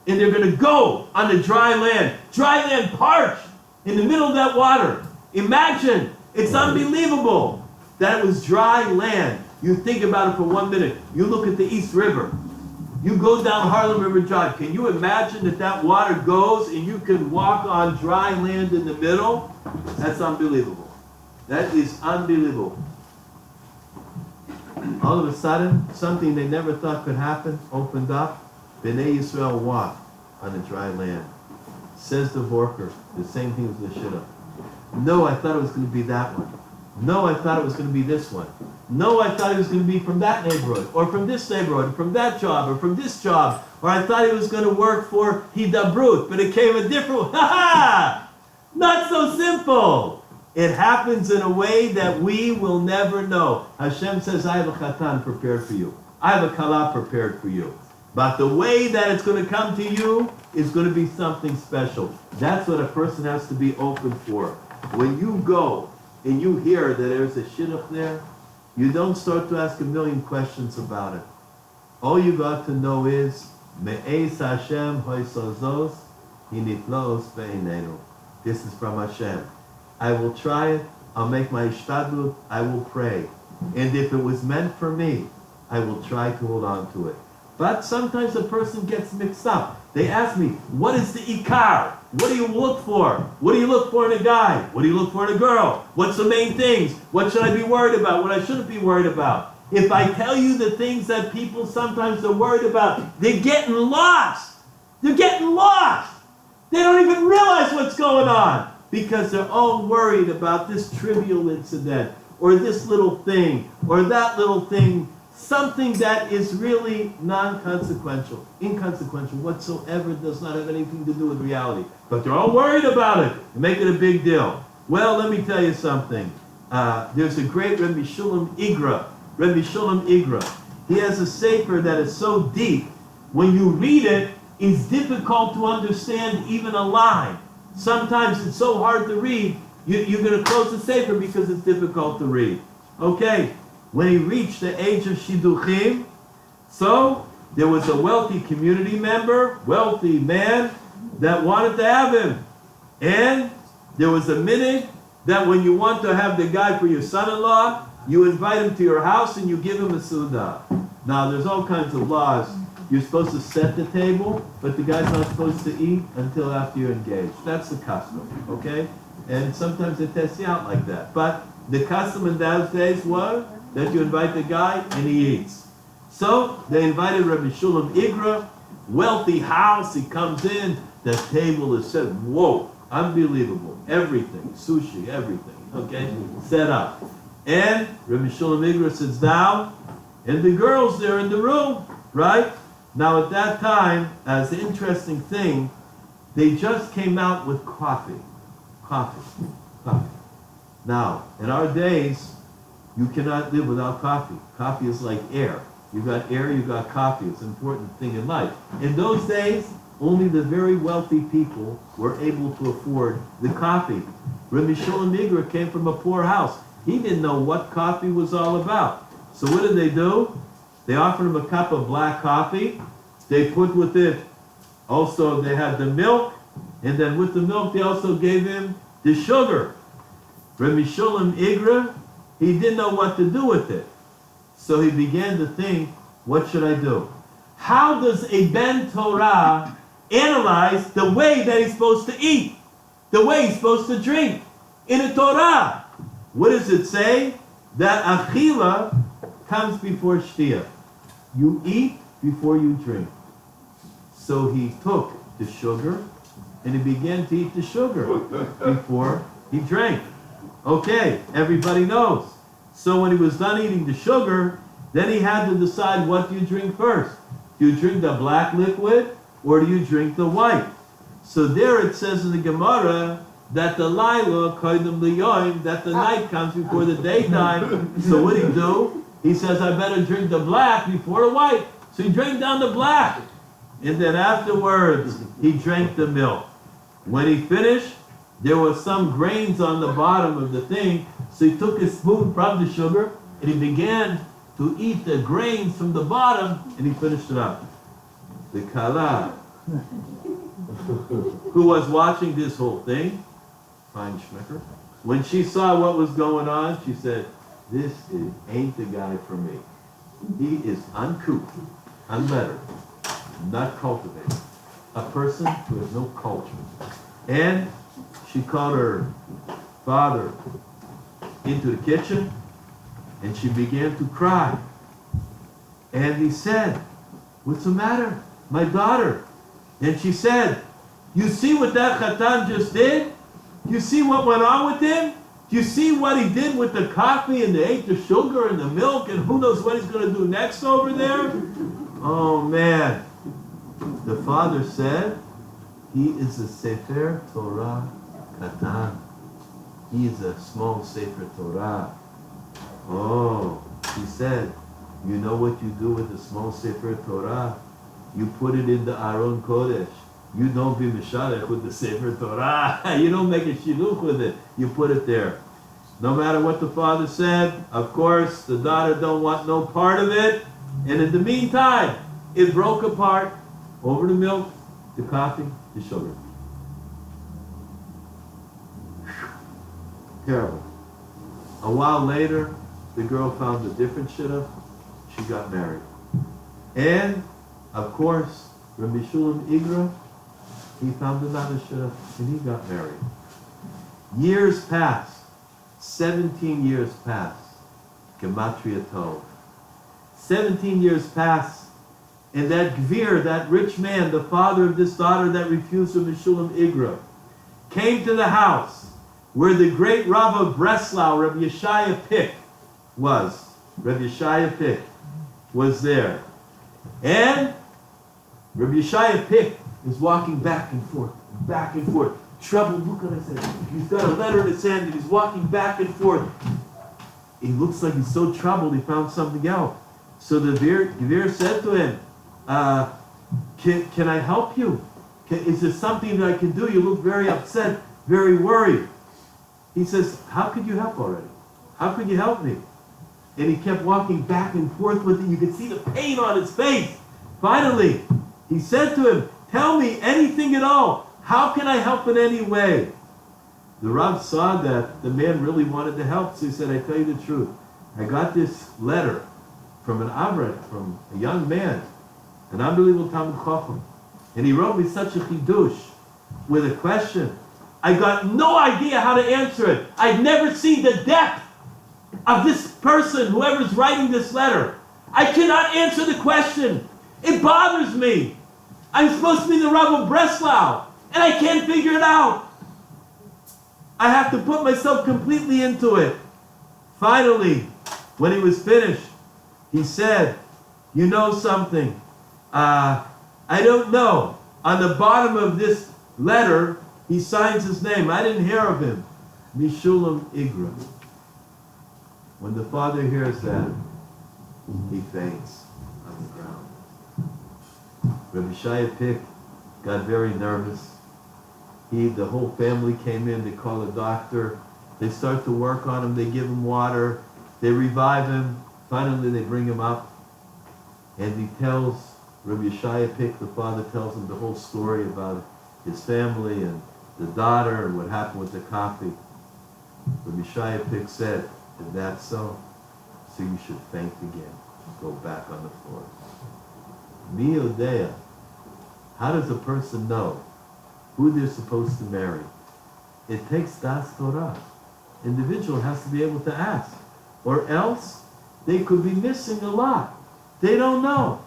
and they're going to go on the dry land. Dry land parched in the middle of that water. Imagine, it's unbelievable that it was dry land. You think about it for 1 minute. You look at the East River. You go down Harlem River Drive. Can you imagine that water goes and you can walk on dry land in the middle? That's unbelievable. That is unbelievable. All of a sudden, something they never thought could happen opened up. Bnei Yisrael walked on the dry land. Says the Vorker, the same thing as the shidduch. No, I thought it was going to be that one. No, I thought it was going to be this one. No, I thought it was going to be from that neighborhood, or from this neighborhood, or from that job, or from this job. Or I thought it was going to work for Hidabrut, but it came a different one. Ha ha! Not so simple. It happens in a way that we will never know. Hashem says, I have a chatan prepared for you. I have a kala prepared for you. But the way that it's going to come to you is going to be something special. That's what a person has to be open for. When you go and you hear that there's a shidduch there, you don't start to ask a million questions about it. All you got to know is, Me'ez Hashem hoysozos hinitlos be'inenu. This is from Hashem. I will try it. I'll make my ishtadlut. I will pray. And if it was meant for me, I will try to hold on to it. But sometimes a person gets mixed up. They ask me, what is the ikar? What do you look for? What do you look for in a guy? What do you look for in a girl? What's the main things? What should I be worried about? What I shouldn't be worried about? If I tell you the things that people sometimes are worried about, they're getting lost. They're getting lost. They don't even realize what's going on because they're all worried about this trivial incident or this little thing or that little thing. Something that is really non-consequential, inconsequential whatsoever, does not have anything to do with reality. But they're all worried about it and make it a big deal. Well, let me tell you something. There's a great Rabbi Shulam Igra. Rabbi Shulam Igra. He has a sefer that is so deep, when you read it, it's difficult to understand even a line. Sometimes it's so hard to read, you're going to close the sefer because it's difficult to read. Okay. When he reached the age of shidduchim, so there was a wealthy community member, wealthy man, that wanted to have him. And there was a minute that when you want to have the guy for your son-in-law, you invite him to your house and you give him a suda. Now, there's all kinds of laws. You're supposed to set the table, but the guy's not supposed to eat until after you're engaged. That's the custom, okay? And sometimes they test you out like that. But the custom in those days was that you invite the guy and he eats. So they invited Rabbi Shulam Igra, wealthy house. He comes in, the table is set. Whoa, unbelievable. Everything, sushi, everything, okay, set up. And Rabbi Shulam Igra sits down, and the girls, they're in the room, right? Now at that time, as an interesting thing, they just came out with coffee. Now, in our days, you cannot live without coffee. Coffee is like air. You got air, you got coffee. It's an important thing in life. In those days, only the very wealthy people were able to afford the coffee. Rabbi Shulam Igra came from a poor house. He didn't know what coffee was all about. So what did they do? They offered him a cup of black coffee. They put with it, also they had the milk, and then with the milk they also gave him the sugar. Rabbi Shulam Igra, he didn't know what to do with it. So he began to think, what should I do? How does a Ben Torah analyze the way that he's supposed to eat? The way he's supposed to drink in a Torah? What does it say? That achila comes before shtiyah. You eat before you drink. So he took the sugar and he began to eat the sugar before he drank. Okay, everybody knows. So when he was done eating the sugar, then he had to decide, what do you drink first? Do you drink the black liquid or do you drink the white? So there it says in the Gemara that the Laila koydem liyoim, that the night comes before the daytime. So what did he do? He says, I better drink the black before the white. So he drank down the black. And then afterwards, he drank the milk. When he finished, there was some grains on the bottom of the thing. So he took a spoon from the sugar and he began to eat the grains from the bottom, and he finished it up. The Kala, who was watching this whole thing, fine schmecker, when she saw what was going on, she said, ain't the guy for me. He is uncouth, unlettered, not cultivated. A person who has no culture. And she called her father into the kitchen, and she began to cry. And he said, what's the matter? My daughter. And she said, you see what that Chatan just did? You see what went on with him? Do you see what he did with the coffee, and they ate the sugar and the milk, and who knows what he's going to do next over there? Oh man. The father said, he is a Sefer Torah Katan. He is a small Sefer Torah. Oh, he said, you know what you do with the small Sefer Torah? You put it in the Aron Kodesh. You don't be Mishalech with the Sefer Torah. You don't make a shidduch with it. You put it there. No matter what the father said, of course, the daughter don't want no part of it. And in the meantime, it broke apart over the milk, the coffee, the sugar. Terrible. A while later, the girl found a different shidduch. She got married. And, of course, Rabbi Shulam Igra, he found another shidduch, and he got married. Years passed. 17 years passed. Gematria Tov. 17 years passed. And that Gvir, that rich man, the father of this daughter that refused Rabbi Shulam Igra, came to the house where the great Rav of Breslau, Rabbi Yeshaya Pick, was. Rabbi Yeshaya Pick was there. And Rabbi Yeshaya Pick is walking back and forth. Troubled, look at his hand. He's got a letter in his hand and he's walking back and forth. He looks like he's so troubled he found something else. So the Gvir said to him, can I help you? Is there something that I can do? You look very upset, very worried. He says, how could you help already? How could you help me? And he kept walking back and forth with it. You could see the pain on his face. Finally, he said to him, tell me anything at all. How can I help in any way? The Rav saw that the man really wanted to help, so he said, I tell you the truth. I got this letter from an Avret, from a young man, an unbelievable Talmid Chacham. And he wrote me such a chidush with a question. I got no idea how to answer it. I'd never seen the depth of this person, whoever's writing this letter. I cannot answer the question. It bothers me. I'm supposed to be the Rav of Breslau, and I can't figure it out. I have to put myself completely into it. Finally, when he was finished, he said, you know something? I don't know. On the bottom of this letter, he signs his name. I didn't hear of him. Mishulam Igra. When the father hears that, he faints on the ground. Rabbi Shaya Pick got very nervous. The whole family came in. They call a doctor. They start to work on him. They give him water. They revive him. Finally, they bring him up. And he tells Rabbi Yeshaya Pick, the father tells him the whole story about his family and the daughter and what happened with the coffee. Rabbi Yeshaya Pick said, if that's so, so you should faint again. Go back on the floor. Mi Odea, how does a person know who they're supposed to marry? It takes Das Torah. Individual has to be able to ask. Or else, they could be missing a lot. They don't know.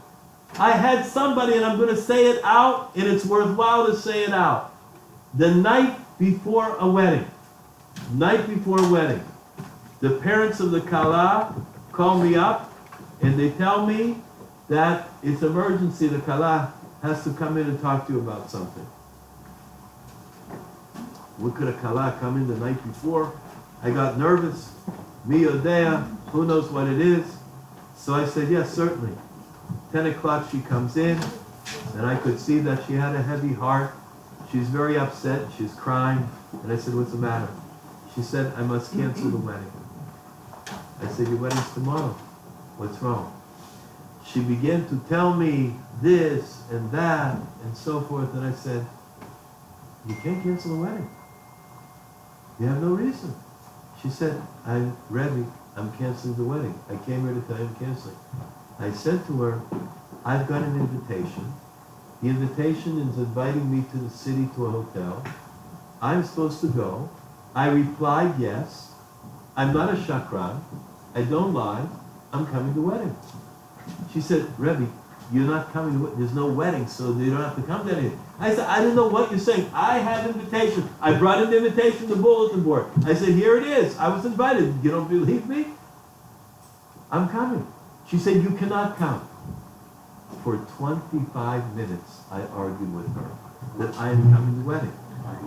I had somebody, and I'm going to say it out, and it's worthwhile to say it out. The night before a wedding, the parents of the Kala call me up, and they tell me that it's emergency. The Kala has to come in and talk to you about something. What could a Kala come in the night before? I got nervous. Mi yodea, who knows what it is? So I said, yes, certainly. 10 o'clock she comes in, and I could see that she had a heavy heart. She's very upset. She's crying. And I said, what's the matter? She said, I must cancel the wedding. I said, your wedding's tomorrow. What's wrong? She began to tell me this and that and so forth. And I said, you can't cancel the wedding. You have no reason. She said, Rabbi, I'm canceling the wedding. I came here to tell you I'm canceling. I said to her, I've got an invitation. The invitation is inviting me to the city to a hotel. I'm supposed to go. I replied yes. I'm not a shakran. I don't lie. I'm coming to the wedding. She said, Rabbi, you're not coming. There's no wedding, so you don't have to come to anything. I said, I don't know what you're saying. I have invitation. I brought an invitation to the bulletin board. I said, here it is. I was invited. You don't believe me? I'm coming. She said, you cannot come. For 25 minutes, I argued with her that I am coming to the wedding.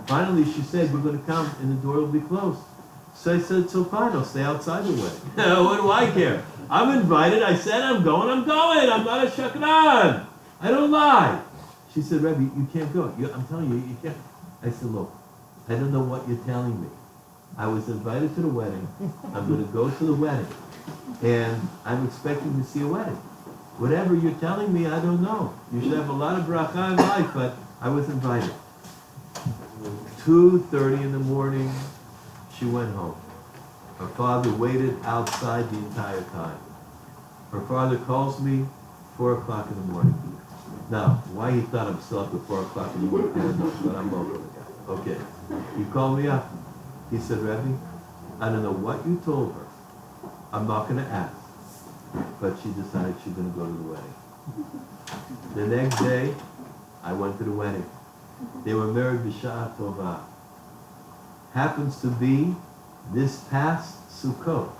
Finally, she said, you're going to come and the door will be closed. So I said, so fine, I'll stay outside the wedding. What do I care? I'm invited. I said I'm going. I'm going. I'm not a shakran. I don't lie. She said, Rabbi, you can't go. I'm telling you, you can't. I said, look, I don't know what you're telling me. I was invited to the wedding. I'm going to go to the wedding. And I'm expecting to see a wedding. Whatever you're telling me, I don't know. You should have a lot of bracha in life, but I was invited. 2:30 in the morning, she went home. Her father waited outside the entire time. Her father calls me 4 o'clock in the morning. Now, why he thought I'm still up at 4 o'clock in the morning, I don't know, but I'm over. Okay. He called me up. He said, Rabbi, I don't know what you told her. I'm not going to ask. But she decided she's going to go to the wedding. The next day, I went to the wedding. They were married b'sha'a tova. Happens to be this past Sukkot,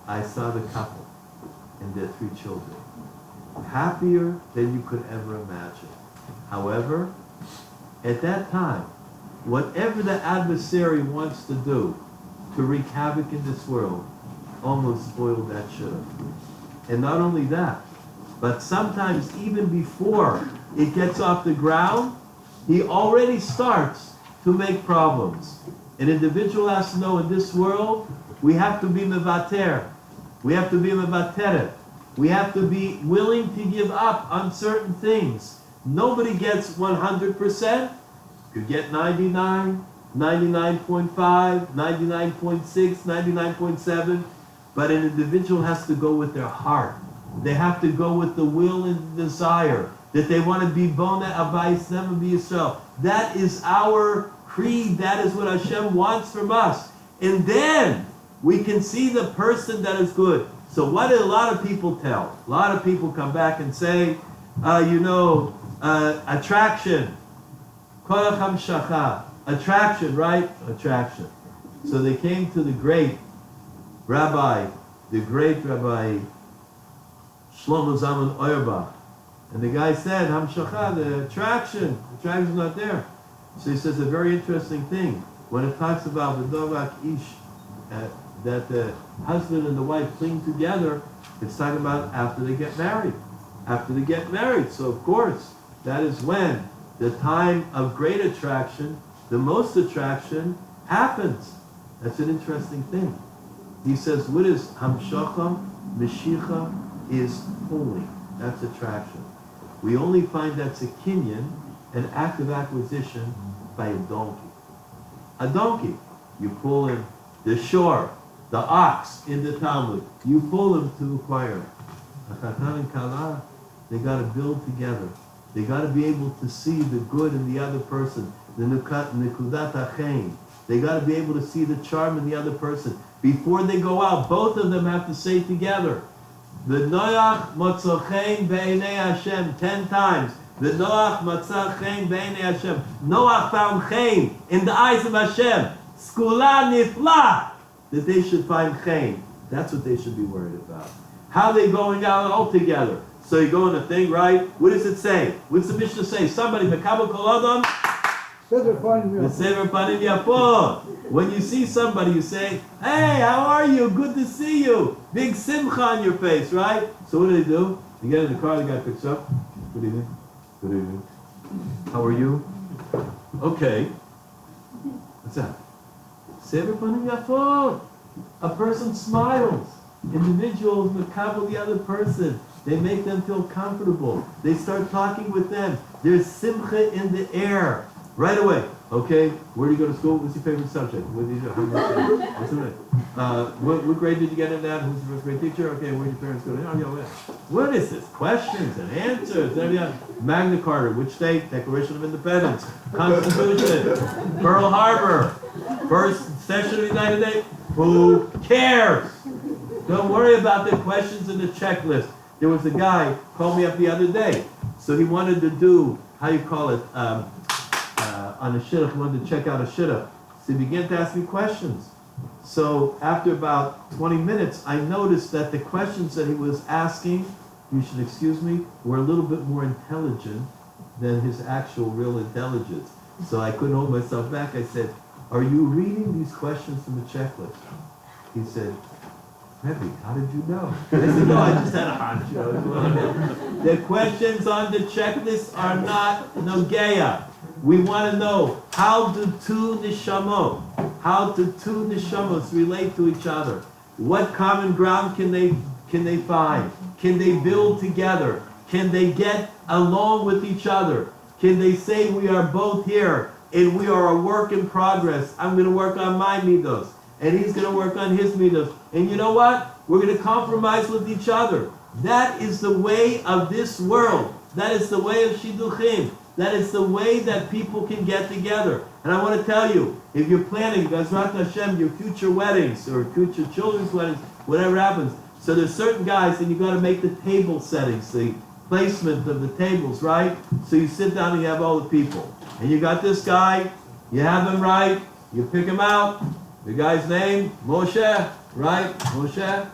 I saw the couple and their 3 children. Happier than you could ever imagine. However, at that time, whatever the adversary wants to do to wreak havoc in this world, almost spoiled that shidduch. And not only that, but sometimes even before it gets off the ground, he already starts to make problems. An individual has to know in this world, we have to be mevater. We have to be mevateret. We have to be willing to give up on certain things. Nobody gets 100%. You get 99, 99.5, 99.6, 99.7. But an individual has to go with their heart. They have to go with the will and the desire that they want to be bona abayis, never be yourself. That is our creed. That is what Hashem wants from us. And then we can see the person that is good. So what do a lot of people tell? A lot of people come back and say, attraction. Koach hashgacha. Attraction, right? Attraction. So they came to the great Rabbi, the great Rabbi Shlomo Zalman Auerbach. And the guy said, hashgacha, the attraction's not there. So he says a very interesting thing. When it talks about the Dovak Ish, that the husband and the wife cling together, it's talking about after they get married. After they get married. So of course, that is when the time of great attraction, the most attraction, happens. That's an interesting thing. He says, what is hashgacha, meshicha, is holy. That's attraction. We only find that's a kinyan, an act of acquisition, by a donkey. A donkey. You pull him, the shore, the ox in the Talmud, you pull him to acquire. A chatan and kala, they got to build together. They got to be able to see the good in the other person, the nekudat hachein. They got to be able to see the charm in the other person. Before they go out, both of them have to say together, V'noach motzo chen be'enei Hashem 10 times. V'noach motzo chen be'enei Hashem. Noach found chen in the eyes of Hashem. Skula nifla. That they should find chen. That's what they should be worried about. How are they going out all together? So you go in the thing, right? What does it say? What's the Mishnah say? Somebody, Mekabel Kol Adam, V'sever panim yafot. When you see somebody, you say, hey, how are you? Good to see you. Big simcha on your face, right? So what do? You get in the car, the guy picks up. Good evening. Good evening. How are you? Okay. What's that? Sever panim yafot. A person smiles. Individuals mekabel the other person. They make them feel comfortable. They start talking with them. There's simcha in the air. Right away. Okay, where do you go to school? What's your favorite subject? What do you do? What grade did you get in that? Who's your first grade teacher? Okay, where did your parents go? What is this? Questions and answers. Magna Carta, which state? Declaration of Independence. Constitution. Pearl Harbor. First session of the United States. Who cares? Don't worry about the questions in the checklist. There was a guy called me up the other day. So he wanted to do, how you call it, on a shidduch, wanted to check out a shidduch. So he began to ask me questions. So after about 20 minutes, I noticed that the questions that he was asking, you should excuse me, were a little bit more intelligent than his actual real intelligence. So I couldn't hold myself back. I said, are you reading these questions from the checklist? He said, Rabbi, how did you know? I said, no, I just had a hunch. The questions on the checklist are not nogeya. We want to know, how do two neshamot relate to each other? What common ground can they find? Can they build together? Can they get along with each other? Can they say we are both here and we are a work in progress? I'm going to work on my midos and he's going to work on his midos. And you know what? We're going to compromise with each other. That is the way of this world. That is the way of shidduchim. That is the way that people can get together. And I want to tell you, if you're planning, Bezrat Hashem, your future weddings or future children's weddings, whatever happens, so there's certain guys, and you got to make the table settings, the placement of the tables, right? So you sit down and you have all the people. And you got this guy, you have him right, you pick him out, the guy's name, Moshe, right? Moshe.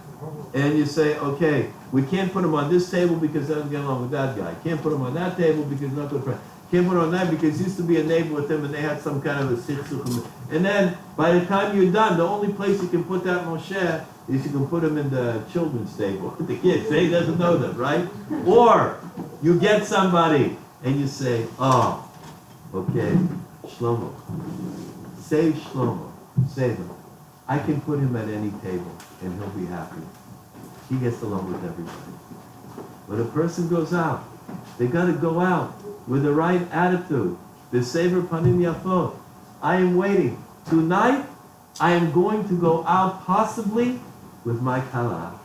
And you say, okay, we can't put him on this table because he doesn't get along with that guy. Can't put him on that table because he's not good friend. Can't put him on that because he used to be a neighbor with him and they had some kind of a shidduchim. And then by the time you're done, the only place you can put that Moshe is you can put him in the children's table with the kids. He doesn't know them, right? Or you get somebody and you say, oh, okay, Shlomo. Save Shlomo. Save him. I can put him at any table and he'll be happy. He gets along with everybody. When a person goes out, they got to go out with the right attitude. The Sever Panim Yafot. I am waiting. Tonight, I am going to go out possibly with my kala.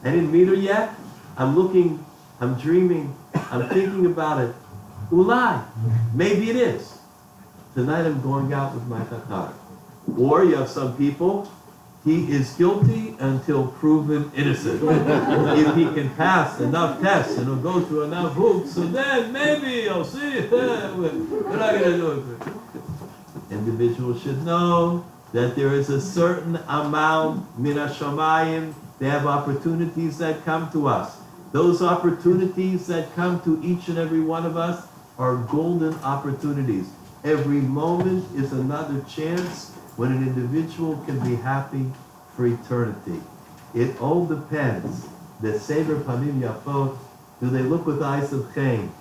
I didn't meet her yet. I'm looking, I'm dreaming, I'm thinking about it. Ulai. Maybe it is. Tonight I'm going out with my tatar. Or you have some people, he is guilty until proven innocent. If he can pass enough tests and he'll go through enough hoops, so then maybe I'll see. We're not going to do it. Individuals should know that there is a certain amount, mina shamayim, they have opportunities that come to us. Those opportunities that come to each and every one of us are golden opportunities. Every moment is another chance when an individual can be happy for eternity. It all depends. The Sever Panim Yafot, do they look with eyes of chen?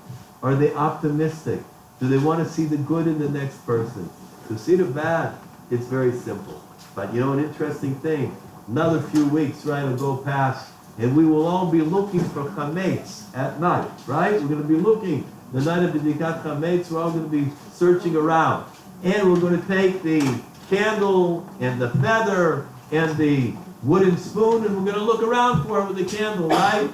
Are they optimistic? Do they want to see the good in the next person? To see the bad, it's very simple. But you know an interesting thing, another few weeks, right, will go past, and we will all be looking for chametz at night, right? We're going to be looking. The night of B'dikat chametz, we're all going to be searching around. And we're going to take the candle and the feather and the wooden spoon and we're going to look around for it with the candle, right?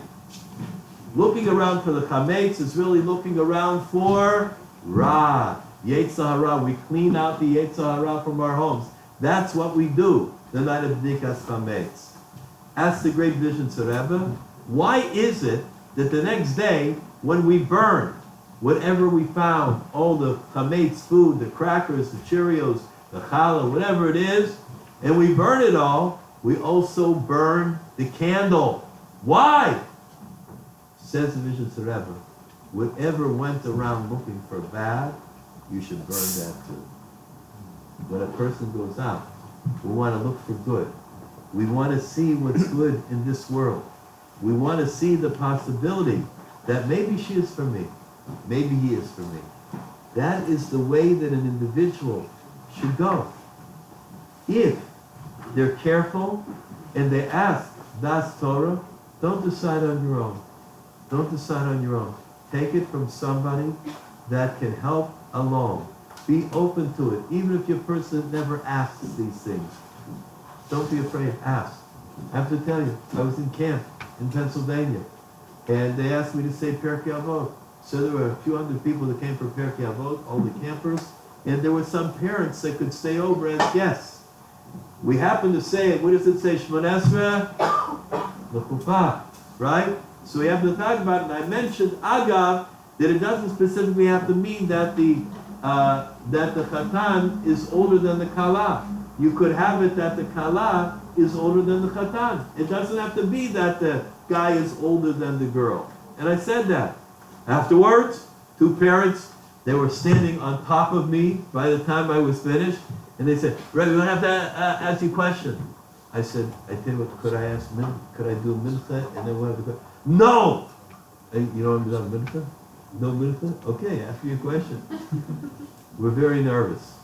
Looking around for the chametz is really looking around for Ra, Yetzer Hara. We clean out the Yetzer Hara from our homes. That's what we do the night of B'dikas chametz. Ask the great vision Rebbe, Why is it that the next day, when we burn whatever we found, all the chamate's food, the crackers, the Cheerios, the challah, whatever it is, and we burn it all, we also burn the candle. Why? Says the Mishnah Rebbe, whatever went around looking for bad, you should burn that too. When a person goes out, we want to look for good. We want to see what's good in this world. We want to see the possibility that maybe she is for me, maybe he is for me. That is the way that an individual should go. If they're careful and they ask, Das Torah, don't decide on your own. Don't decide on your own. Take it from somebody that can help along. Be open to it, even if your person never asks these things. Don't be afraid, ask. I have to tell you, I was in camp in Pennsylvania, and they asked me to say Pirkei Avot. So there were a few hundred people that came for Pirkei Avot, all the campers, and there were some parents that could stay over as guests. We happened to say, what does it say? Shmon Esrei L'chupah, right? So we have to talk about it, and I mentioned Agav, that it doesn't specifically have to mean that the Chatan is older than the Kala. You could have it that the Kala is older than the Chatan. It doesn't have to be that the guy is older than the girl. And I said that. Afterwards, two parents, they were standing on top of me by the time I was finished, and they said, Rabbi, we don't have to ask you a question. I said, I tell you what, could I ask could I do mincha? And then what? No! You know what I'm doing, mincha? No mincha? Okay, ask me a question. We're very nervous.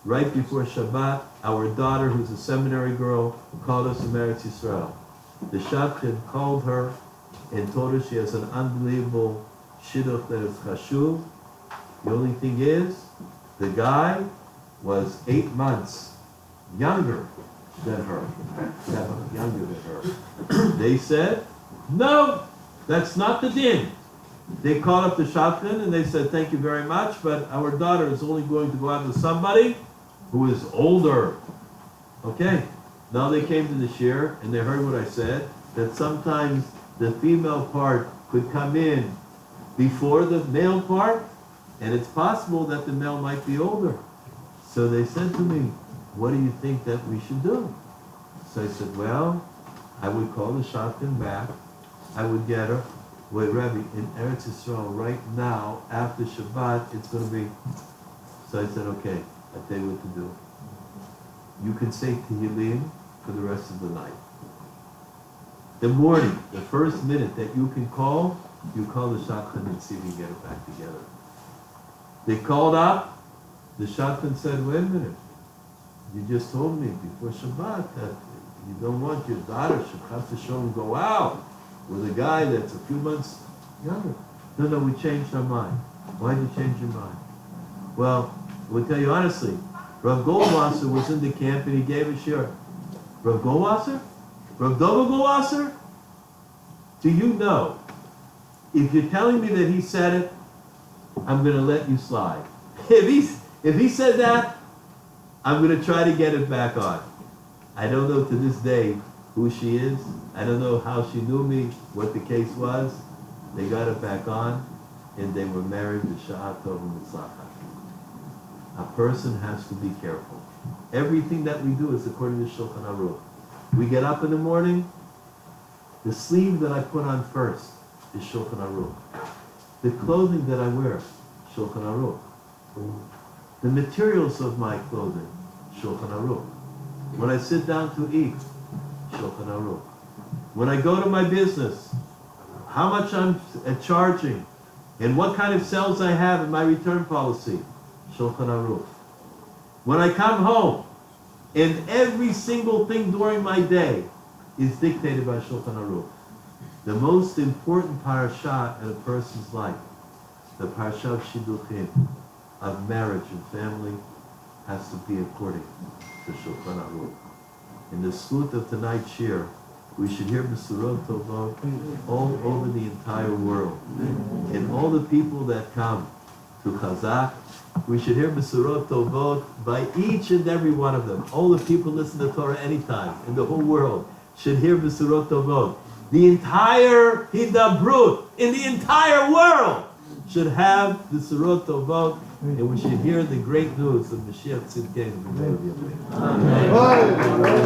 Right before Shabbat, our daughter, who's a seminary girl, called us from Eretz Yisrael. The shadchan called her and told her she has an unbelievable shidduch that is chashuv. The only thing is, the guy was 8 months younger than her. 7 younger than her. They said, no, that's not the din. They called up the shadchan and they said, thank you very much, but our daughter is only going to go out with somebody who is older. Okay. Now they came to the shir and they heard what I said, that sometimes the female part could come in before the male part, and it's possible that the male might be older. So they said to me, what do you think that we should do? So I said, well, I would call the shadchan back. I would get her. Wait, Rabbi, in Eretz Yisrael right now, after Shabbat, it's going to be... So I said, okay, I'll tell you what to do. You can say Tehillim for the rest of the night. The morning, the first minute that you can call, you call the shadchan and see if you get it back together. They called up. The shadchan said, wait a minute. You just told me before Shabbat that you don't want your daughter, Shechas Shalom, go out with a guy that's a few months younger. No, we changed our mind. Why did you change your mind? Well, I will tell you honestly, Rav Goldwasser was in the camp and he gave a shir. Rav Goldwasser? Rav Dovid Goldwasser? Do you know, if you're telling me that he said it, I'm going to let you slide. If he said that, I'm going to try to get it back on. I don't know to this day who she is. I don't know how she knew me, what the case was. They got it back on, and they were married to Sha'at Tov Mitzlacha. A person has to be careful. Everything that we do is according to Shulchan Aruch. We get up in the morning, the sleeve that I put on first is Shulchan Aruch. The clothing that I wear, Shulchan Aruch. The materials of my clothing, Shulchan Aruch. When I sit down to eat, Shulchan Aruch. When I go to my business, how much I'm charging, and what kind of sales I have in my return policy, Shulchan Aruch. When I come home, and every single thing during my day is dictated by Shulchan Aruch. The most important parasha in a person's life, the parasha of shidduchim, of marriage and family, has to be according to Shulchan Aruch. In the sleuth of tonight's shir, we should hear Besurot Tovot all over the entire world. And all the people that come to Chazak, we should hear Besurot Tovot by each and every one of them. All the people listen to Torah anytime in the whole world should hear Besurot Tovot. the entire Hidabrut in the entire world should have the Surot Tovot, and we should hear the great news of Mashiach Tzidkenu. Amen.